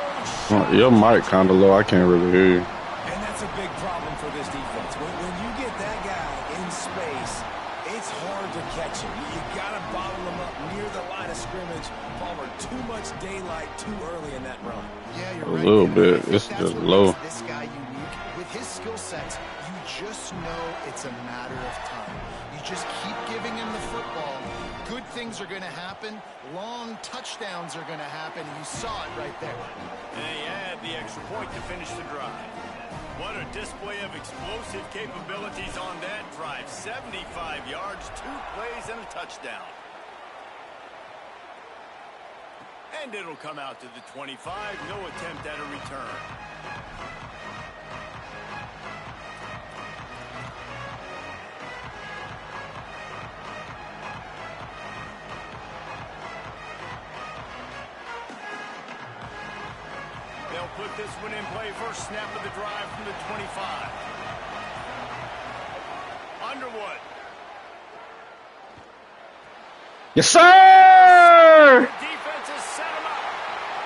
shot. Your mic kind of low. I can't really hear you. And that's a big problem for this defense. When you get that guy in space, It's hard to catch him. You got to bottle him up near the line of scrimmage. Palmer, too much daylight too early in that run. Yeah, you're A right. little And bit. I think It's that's just what low. makes this guy unique. With his skill sets, you just know it's a matter of time. You just keep giving him the football. Good things are going to happen. Long touchdowns are going to happen. You saw it right there. And they add the extra point to finish the drive. What a display of explosive capabilities on that drive. 75 yards, 2 plays, and a touchdown. And it'll come out to the 25. No attempt at a return. They'll put this one in play. First snap of the drive from the 25. Underwood. Yes, sir! Defense has set him up.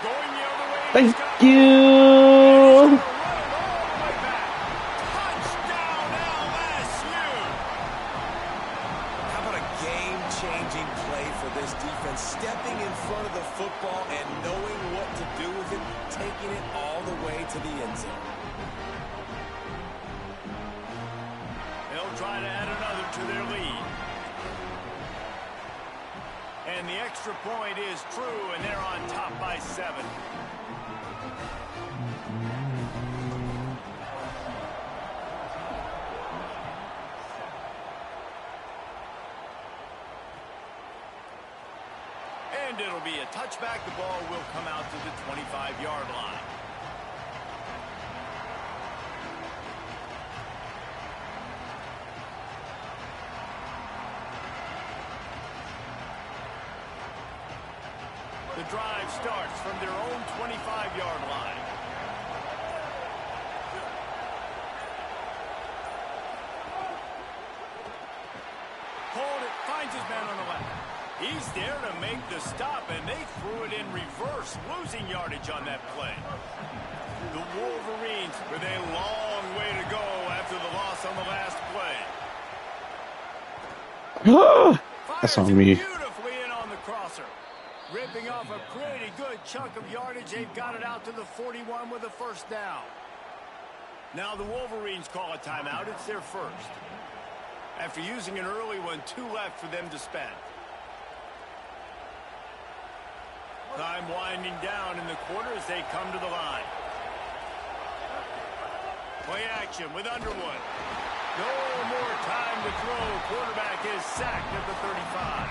Going the other way. Thank He's you. all the way back. Touchdown LSU. How about a game-changing play for this defense? Stepping in front of the football and knowing what to do with it, taking it all the way to the end zone. They'll try to add another to their lead. And the extra point is true, and they're on top by 7. And it'll be a touchback. The ball will come out to the 25-yard line. The drive starts from their own 25-yard line. Hold it, finds his man on the left. He's there to make the stop, and they threw it in reverse, losing yardage on that play. The Wolverines with a long way to go after the loss on the last play. That's Fires on it me. beautifully in on the crosser. Ripping off a pretty good chunk of yardage. They've got it out to the 41 with a first down. Now the Wolverines call a timeout. It's their first. After using an early one, 2 left for them to spend. Time winding down in the quarter as they come to the line. Play action with Underwood. No more time to throw. Quarterback is sacked at the 35.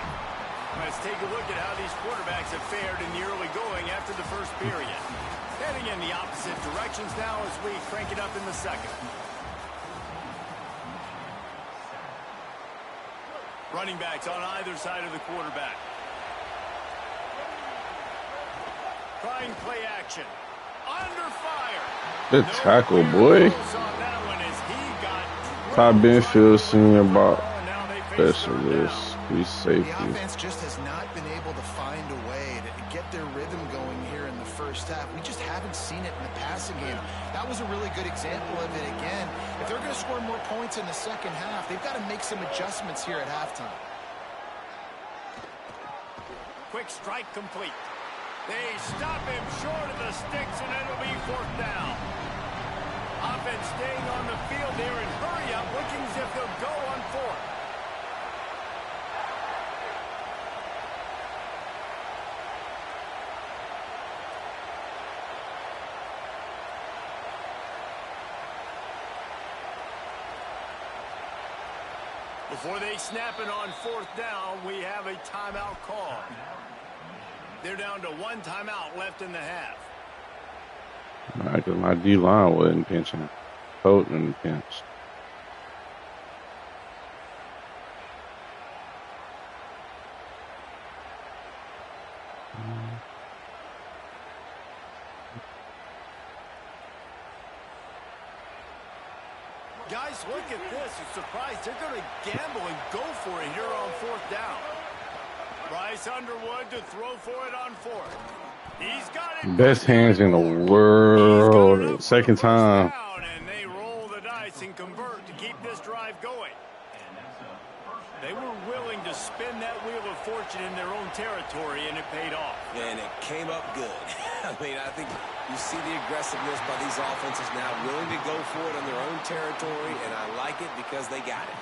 Let's take a look at how these quarterbacks have fared in the early going after the first period. Heading in the opposite directions now as we crank it up in the second. Running backs on either side of the quarterback. Trying play action. Under fire. Good tackle, boy. Todd Benfield, senior about specialist. He's The safety. offense just has not been able to find a way to get their rhythm going here in the first half. We just haven't seen it in the passing game. That was a really good example of it again. If they're going to score more points in the second half, they've got to make some adjustments here at halftime. Quick strike complete. They stop him short of the sticks, and it'll be 4th down. Offense staying on the field there in hurry up, looking as if they'll go on 4th. Before they snap it on 4th down, we have a timeout call. They're down to 1 timeout left in the half. Because my D-line wasn't pinching. Coach and pinch. Guys, look at this. I'm surprised they're going to gamble and go for it here on 4th down. Bryce Underwood to throw for it on 4th. He's got it. Best hands in the world. Second time. Down, and they roll the dice and convert to keep this drive going. They were willing to spin that wheel of fortune in their own territory, and it paid off. And it came up good. I mean, I think you see the aggressiveness by these offenses now, willing to go for it in their own territory, and I like it because they got it.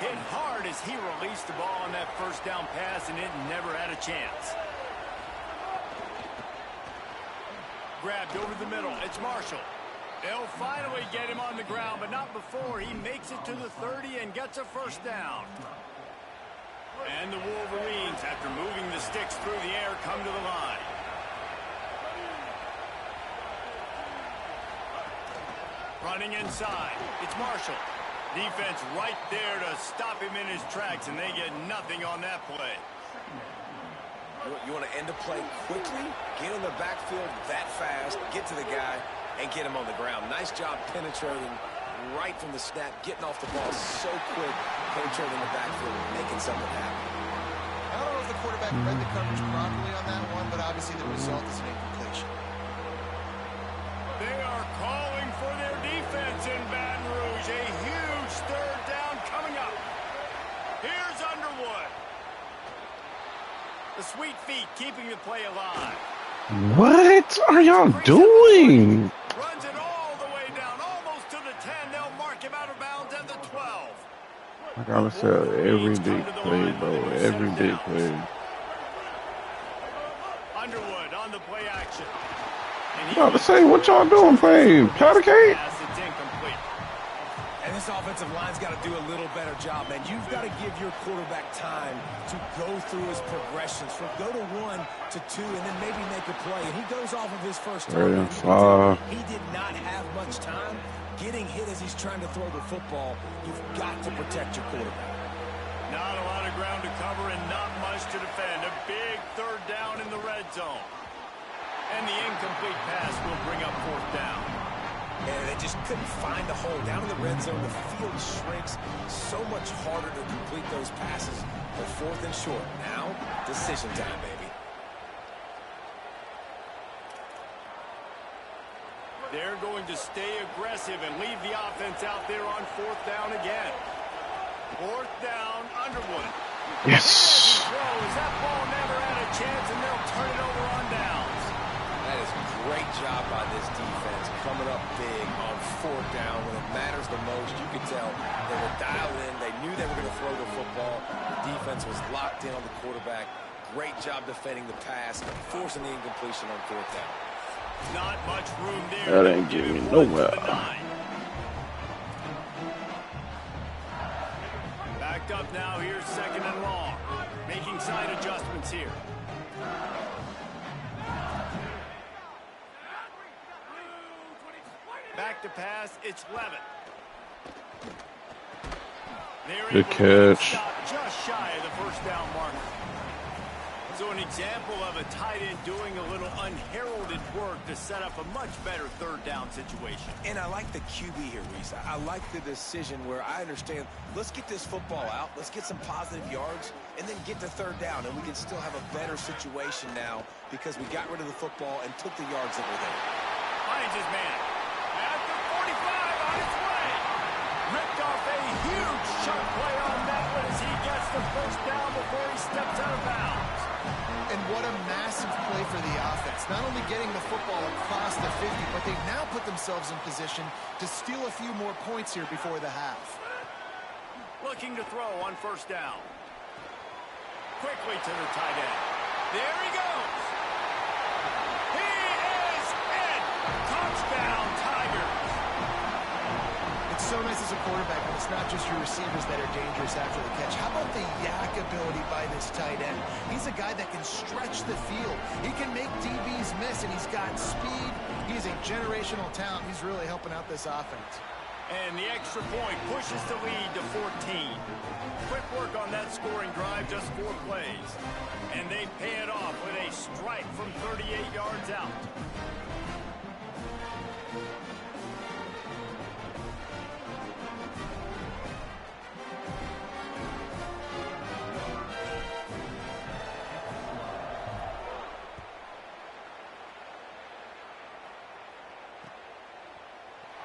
Hit hard as he released the ball on that first down pass, and it never had a chance. Grabbed over the middle. It's Marshall. They'll finally get him on the ground, but not before he makes it to the 30 and gets a first down. And the Wolverines, after moving the sticks through the air, come to the line. Running inside. It's Marshall. Defense right there to stop him in his tracks, and they get nothing on that play. You want to end a play quickly, get in the backfield that fast, get to the guy, and get him on the ground. Nice job penetrating right from the snap, getting off the ball so quick, penetrating the backfield, making something happen. I don't know if the quarterback read the coverage properly on that one, but obviously the result is an incompletion. They are calling for their defense in Baton Rouge. A huge third down coming up. Here's Underwood. The sweet feet keeping the play alive. What are y'all doing? Runs it all the way down, almost to the 10. They'll mark him out of bounds at the 12. I gotta say, every big play, bro. Every big play. Underwood on the play action. I'm about to say, what y'all doing playing? Powder cake? It's incomplete. And this offensive line's got to do a little better job, man. You've got to give your quarterback time to go through his progressions, from go to 1 to 2, and then maybe make a play. And he goes off of his first target. He did not have much time getting hit as he's trying to throw the football. You've got to protect your quarterback. Not a lot of ground to cover and not much to defend. A big third down in the red zone. And the incomplete pass will bring up fourth down. And they just couldn't find the hole. Down in the red zone, the field shrinks. So much harder to complete those passes. But fourth and short. Now, decision time, baby. They're going to stay aggressive and leave the offense out there on fourth down again. Fourth down, Underwood. Yes. That ball never had a chance, and they'll turn it over on downs. That is a great job by this defense, coming up big on fourth down when it matters the most. You could tell they were dialed in. They knew they were going to throw the football. The defense was locked in on the quarterback. Great job defending the pass, forcing the incompletion on fourth down. Not much room there. That ain't getting me nowhere. Backed up now. Here's second and long. Making side adjustments here. Back to pass. It's Levitt. Good catch. Just shy of the first down marker. So an example of a tight end doing a little unheralded work to set up a much better third down situation. And I like the QB here, Reese. I like the decision where I understand, let's get this football out, let's get some positive yards, and then get to third down, and we can still have a better situation now because we got rid of the football and took the yards that were there. Finds his man. At the 45 on its way. Ripped off a huge sharp play on that one as he gets the first down before he steps out of bounds. And what a massive play for the offense. Not only getting the football across the 50, but they've now put themselves in position to steal a few more points here before the half. Looking to throw on first down. Quickly to the tight end. There he goes. He is in. Touchdown, Tigers. It's so nice as a quarterback when it's not just your receivers that are dangerous after the catch. How about the yak ability by this tight end? He's a guy that can stretch the field. He can make DBs miss, and he's got speed. He's a generational talent. He's really helping out this offense. And the extra point pushes the lead to 14. Quick work on that scoring drive, just 4 plays. And they pay it off with a strike from 38 yards out.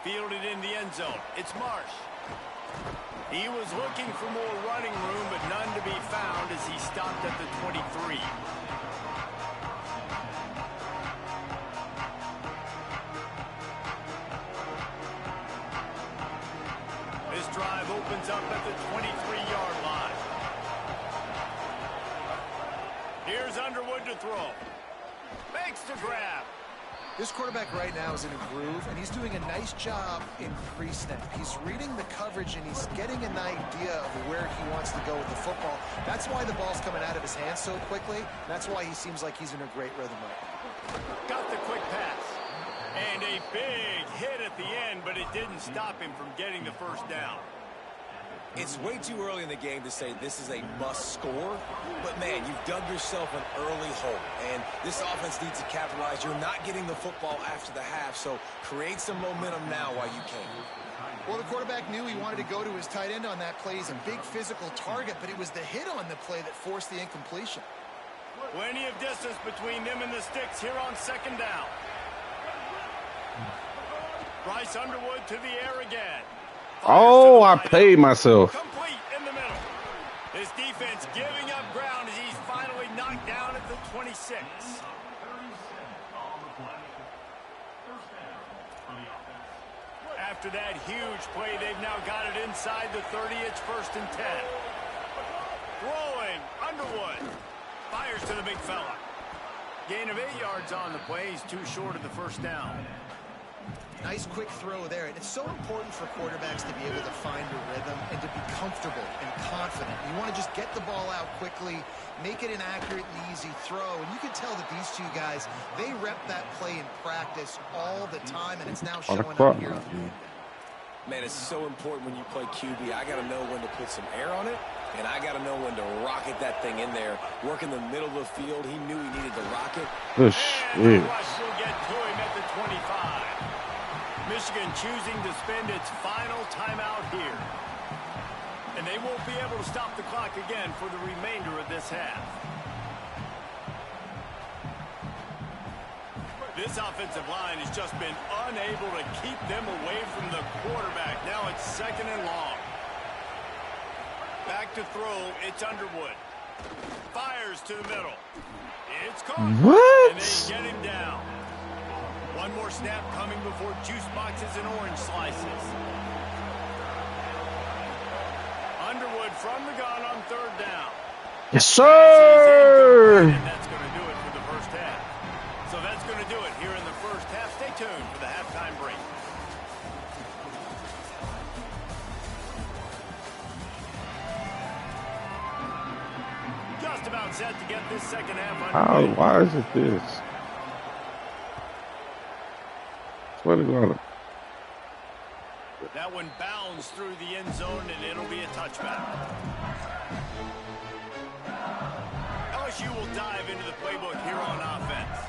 Fielded in the end zone. It's Marsh. He was looking for more running room, but none to be found as he stopped at the 23. This drive opens up at the 23-yard line. Here's Underwood to throw. Makes the grab. This quarterback right now is in a groove, and he's doing a nice job in pre-snap. He's reading the coverage, and he's getting an idea of where he wants to go with the football. That's why the ball's coming out of his hands so quickly. That's why he seems like he's in a great rhythm right now. Got the quick pass. And a big hit at the end, but it didn't stop him from getting the first down. It's way too early in the game to say this is a must score, but man, you've dug yourself an early hole, and this offense needs to capitalize. You're not getting the football after the half, so create some momentum now while you can. Well, the quarterback knew he wanted to go to his tight end on that play. He's a big physical target, but it was the hit on the play that forced the incompletion. Plenty of distance between them and the sticks here on second down. Bryce Underwood to the air again. Oh, I paid myself. Complete in the middle. This defense giving up ground as he's finally knocked down at the 26. After that huge play, they've now got it inside the 30. It's 1st and 10. Rolling, Underwood. Fires to the big fella. Gain of 8 yards on the play. He's too short of the first down. Nice quick throw there. And it's so important for quarterbacks to be able to find a rhythm and to be comfortable and confident. You want to just get the ball out quickly, make it an accurate and easy throw. And you can tell that these two guys, they rep that play in practice all the time, and it's now showing up here. Man, it's so important when you play QB. I got to know when to put some air on it, and I got to know when to rocket that thing in there. Work in the middle of the field. He knew he needed to rock it. Good shit. Will get to him at the 25. Michigan choosing to spend its final timeout here. And they won't be able to stop the clock again for the remainder of this half. This offensive line has just been unable to keep them away from the quarterback. Now it's 2nd and long. Back to throw. It's Underwood. Fires to the middle. It's caught. What? And they get him down. One more snap coming before juice boxes and orange slices. Underwood from the gun on 3rd down. Yes, sir. And that's going to do it for the first half. So that's going to do it here in the first half. Stay tuned for the halftime break. Just about set to get this second half underway. Why is it this? Swear to God. That one bounds through the end zone, and it'll be a touchback. LSU will dive into the playbook here on offense.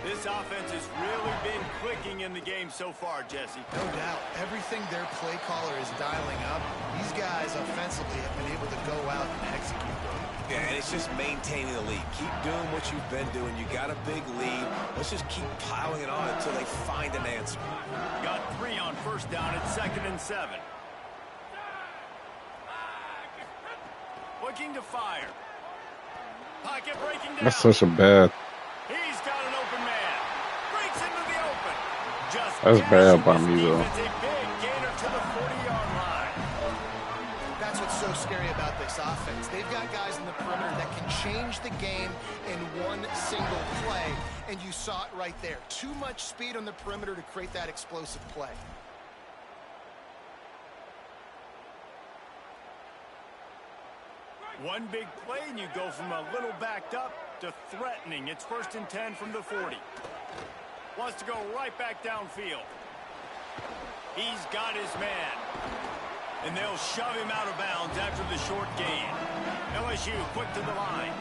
This offense has really been clicking in the game so far, Jesse. No doubt. Everything their play caller is dialing up, these guys offensively have been able to go out and execute. Yeah, and it's just maintaining the lead. Keep doing what you've been doing. You got a big lead. Let's just keep piling it on until they find an answer. Got 3 on 1st down at 2nd and 7. Looking to fire. Pocket breaking down. That's such a bad. He's got an open man. Breaks into the open. Just that's bad by me, though. It's a big gainer to the 40-yard line. That's what's so scary about this offense. They've got guys in the perimeter that can change the game in one single play, and you saw it right there. Too much speed on the perimeter to create that explosive play. One big play, and you go from a little backed up to threatening. It's 1st and 10 from the 40. Wants to go right back downfield. He's got his man. And they'll shove him out of bounds after the short gain. LSU quick to the line.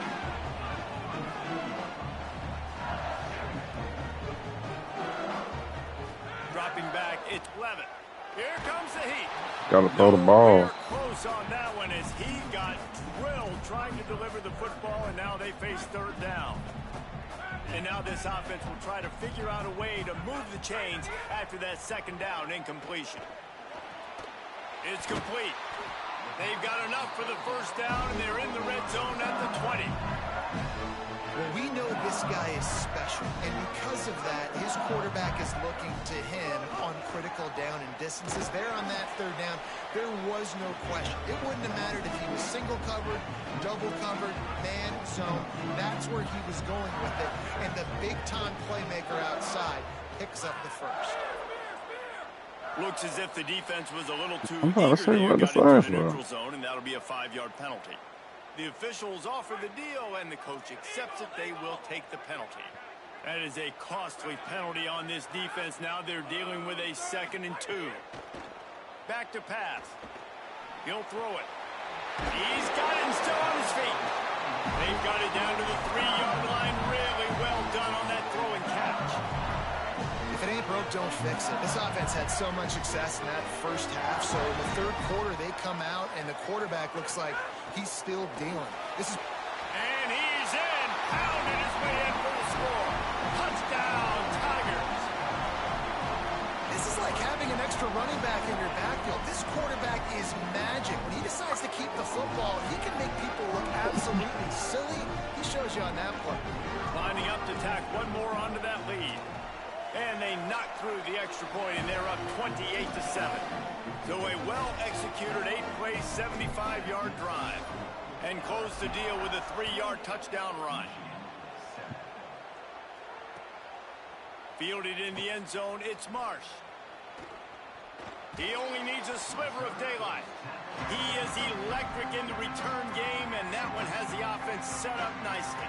Dropping back, it's Levitt. Here comes the heat. Gotta throw the ball. Close on that one as he got drilled trying to deliver the football, and now they face 3rd down. And now this offense will try to figure out a way to move the chains after that 2nd down incompletion. It's complete. They've got enough for the first down, and they're in the red zone at the 20. Well, we know this guy is special, and because of that, his quarterback is looking to him on critical down and distances. There on that third down, there was no question. It wouldn't have mattered if he was single covered, double covered, man, zone. That's where he was going with it, and the big-time playmaker outside picks up the first. Looks as if the defense was a little too I'm about to say, eager what the to got flag into the for? neutral zone, and that'll be a 5-yard penalty. The officials offer the deal, and the coach accepts it. They will take the penalty. That is a costly penalty on this defense. Now they're dealing with a 2nd and 2. Back to pass. He'll throw it. He's got it and still on his feet. They've got it down to the 3-yard line. Really well done on that throw and catch. If it ain't broke, don't fix it. This offense had so much success in that first half, so in the third quarter they come out and the quarterback looks like he's still dealing. And he's in, pounding his way in for the score. Touchdown, Tigers. This is like having an extra running back in your backfield. This quarterback is magic. When he decides to keep the football, he can make people look absolutely silly. He shows you on that play. Lining up to tack one more onto that lead. And they knock through the extra point, and they're up 28-7. So a well-executed 8-play, 75-yard drive. And close the deal with a 3-yard touchdown run. Fielded in the end zone, it's Marsh. He only needs a sliver of daylight. He is electric in the return game, and that one has the offense set up nicely.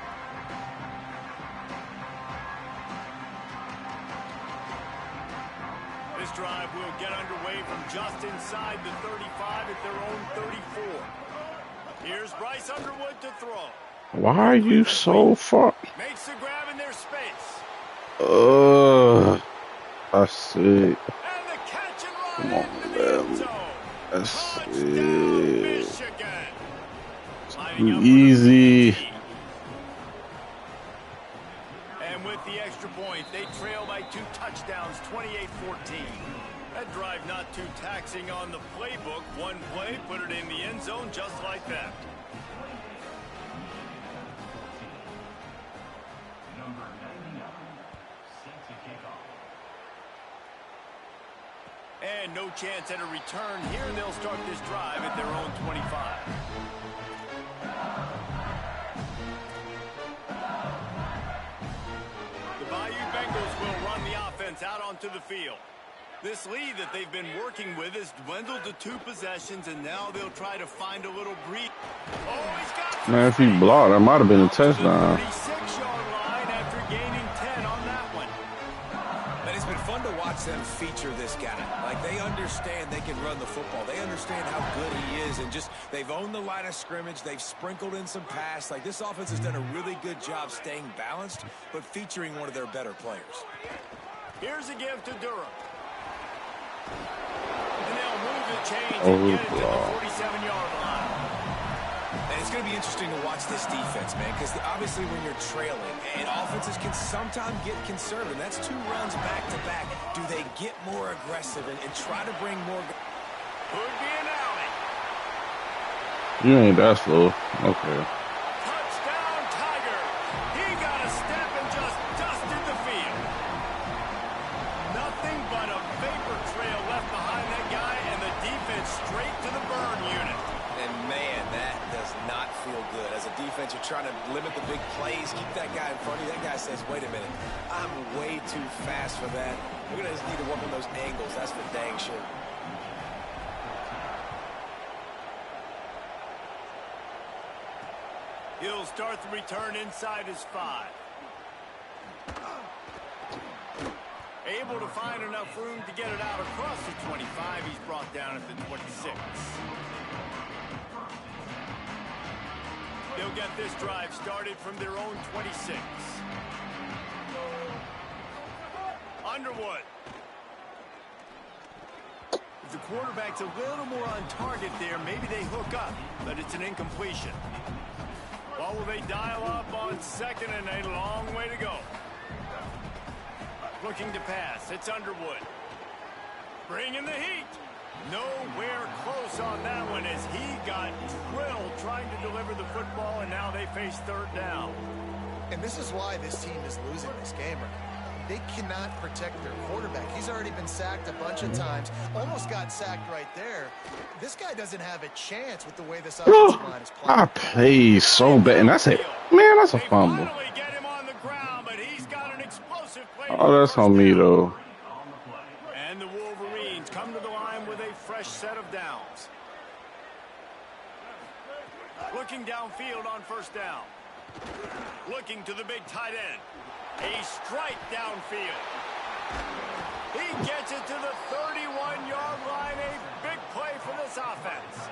This drive will get underway from just inside the 35 at their own 34. Here's Bryce Underwood to throw. Why are you so far? Makes the grab in their space. I see. And the catch and run into the end zone. Touchdown, Michigan. Too easy. And with the extra point, they trail by 2 touchdowns, 28-14. That drive not too taxing on the playbook. One play, put it in the end zone just like that. And no chance at a return here. They'll start this drive at their own 25. The Bayou Bengals will run the offense out onto the field. This lead that they've been working with has dwindled to 2 possessions, and now they'll try to find a little breathe. Oh, he's got Man, if he blocked, that might have been a touchdown. 36-yard line after gaining 10 on that one. And it's been fun to watch them feature this guy. Like, they understand they can run the football. They understand how good he is, and just they've owned the line of scrimmage. They've sprinkled in some pass. Like, this offense has done a really good job staying balanced, but featuring one of their better players. Here's a give to Durham. And they'll move the chains and get it to the 47-yard line. And it's going to be interesting to watch this defense, man, because obviously when you're trailing, and offenses can sometimes get conservative. That's 2 runs back-to-back. Do they get more aggressive and try to bring more? Could be an alley. You ain't that slow. Okay. Touchdown, Tiger. He got a step and just dusted the field. Nothing but a vapor trail left behind that guy, and the defense straight to the burn unit. And, man, that does not feel good. As a defense, you're trying to limit the big plays, keep that guy in front of you. That guy says, wait a minute, I'm way too fast for that. We're going to just need to work on those angles. That's for dang sure. He'll start the return inside his 5. Able to find enough room to get it out across the 25. He's brought down at the 26. They'll get this drive started from their own 26. Underwood. If the quarterback's a little more on target there, maybe they hook up, but it's an incompletion. What will they dial up on 2nd and a long way to go? Looking to pass. It's Underwood. Bringing the heat. Nowhere close. close on that one as he got drilled trying to deliver the football, and now they face third down. And this is why this team is losing this game right now. They cannot protect their quarterback. He's already been sacked a bunch of times. Almost got sacked right there. This guy doesn't have a chance with the way this offensive line is playing. I play so bad, and that's it. Man, that's a fumble. Get him on the ground, but he's got an explosive play. Oh, that's on me though. And the Wolverines come to the line with a fresh set of downs. Looking downfield on first down. Looking to the big tight end. A strike downfield. He gets it to the 31-yard line. A big play for this offense.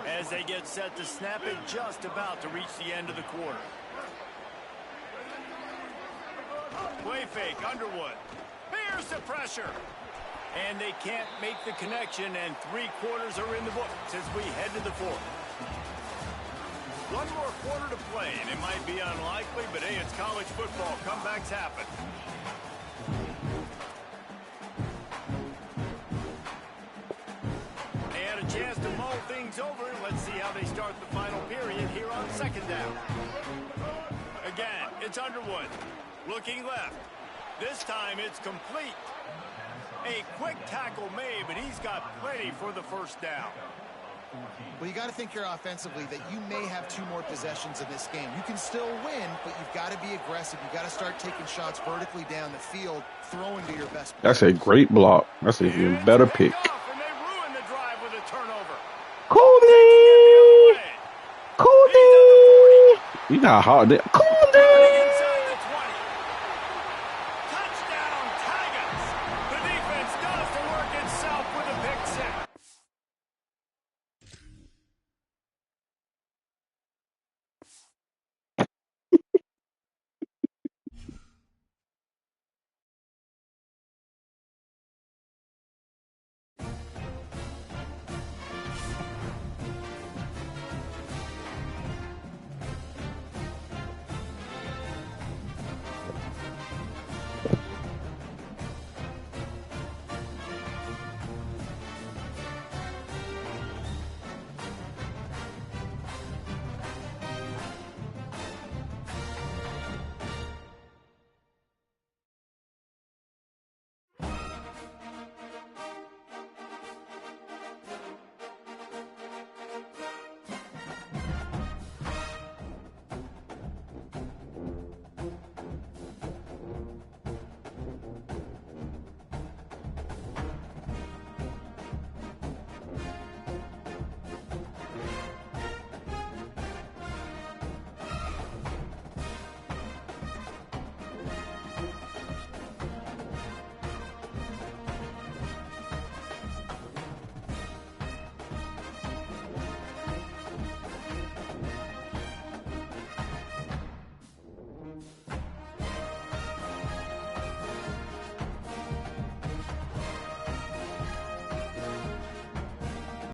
As they get set to snap it, just about to reach the end of the quarter. Play fake, Underwood. Here's the pressure. And they can't make the connection, and 3 quarters are in the books as we head to the fourth. One more quarter to play, and it might be unlikely, but hey, it's college football. Comebacks happen. They had a chance to mull things over. Let's see how they start the final period here on second down. Again, it's Underwood. Looking left. This time it's complete. A quick tackle made, but he's got plenty for the first down. Well, you got to think here offensively that you may have 2 more possessions in this game. You can still win, but you've got to be aggressive. You've got to start taking shots vertically down the field, throwing to your best players. That's a great block. That's an even better pick. And they ruin the drive with a turnover. Cody! Cody! You got hard there. Cody!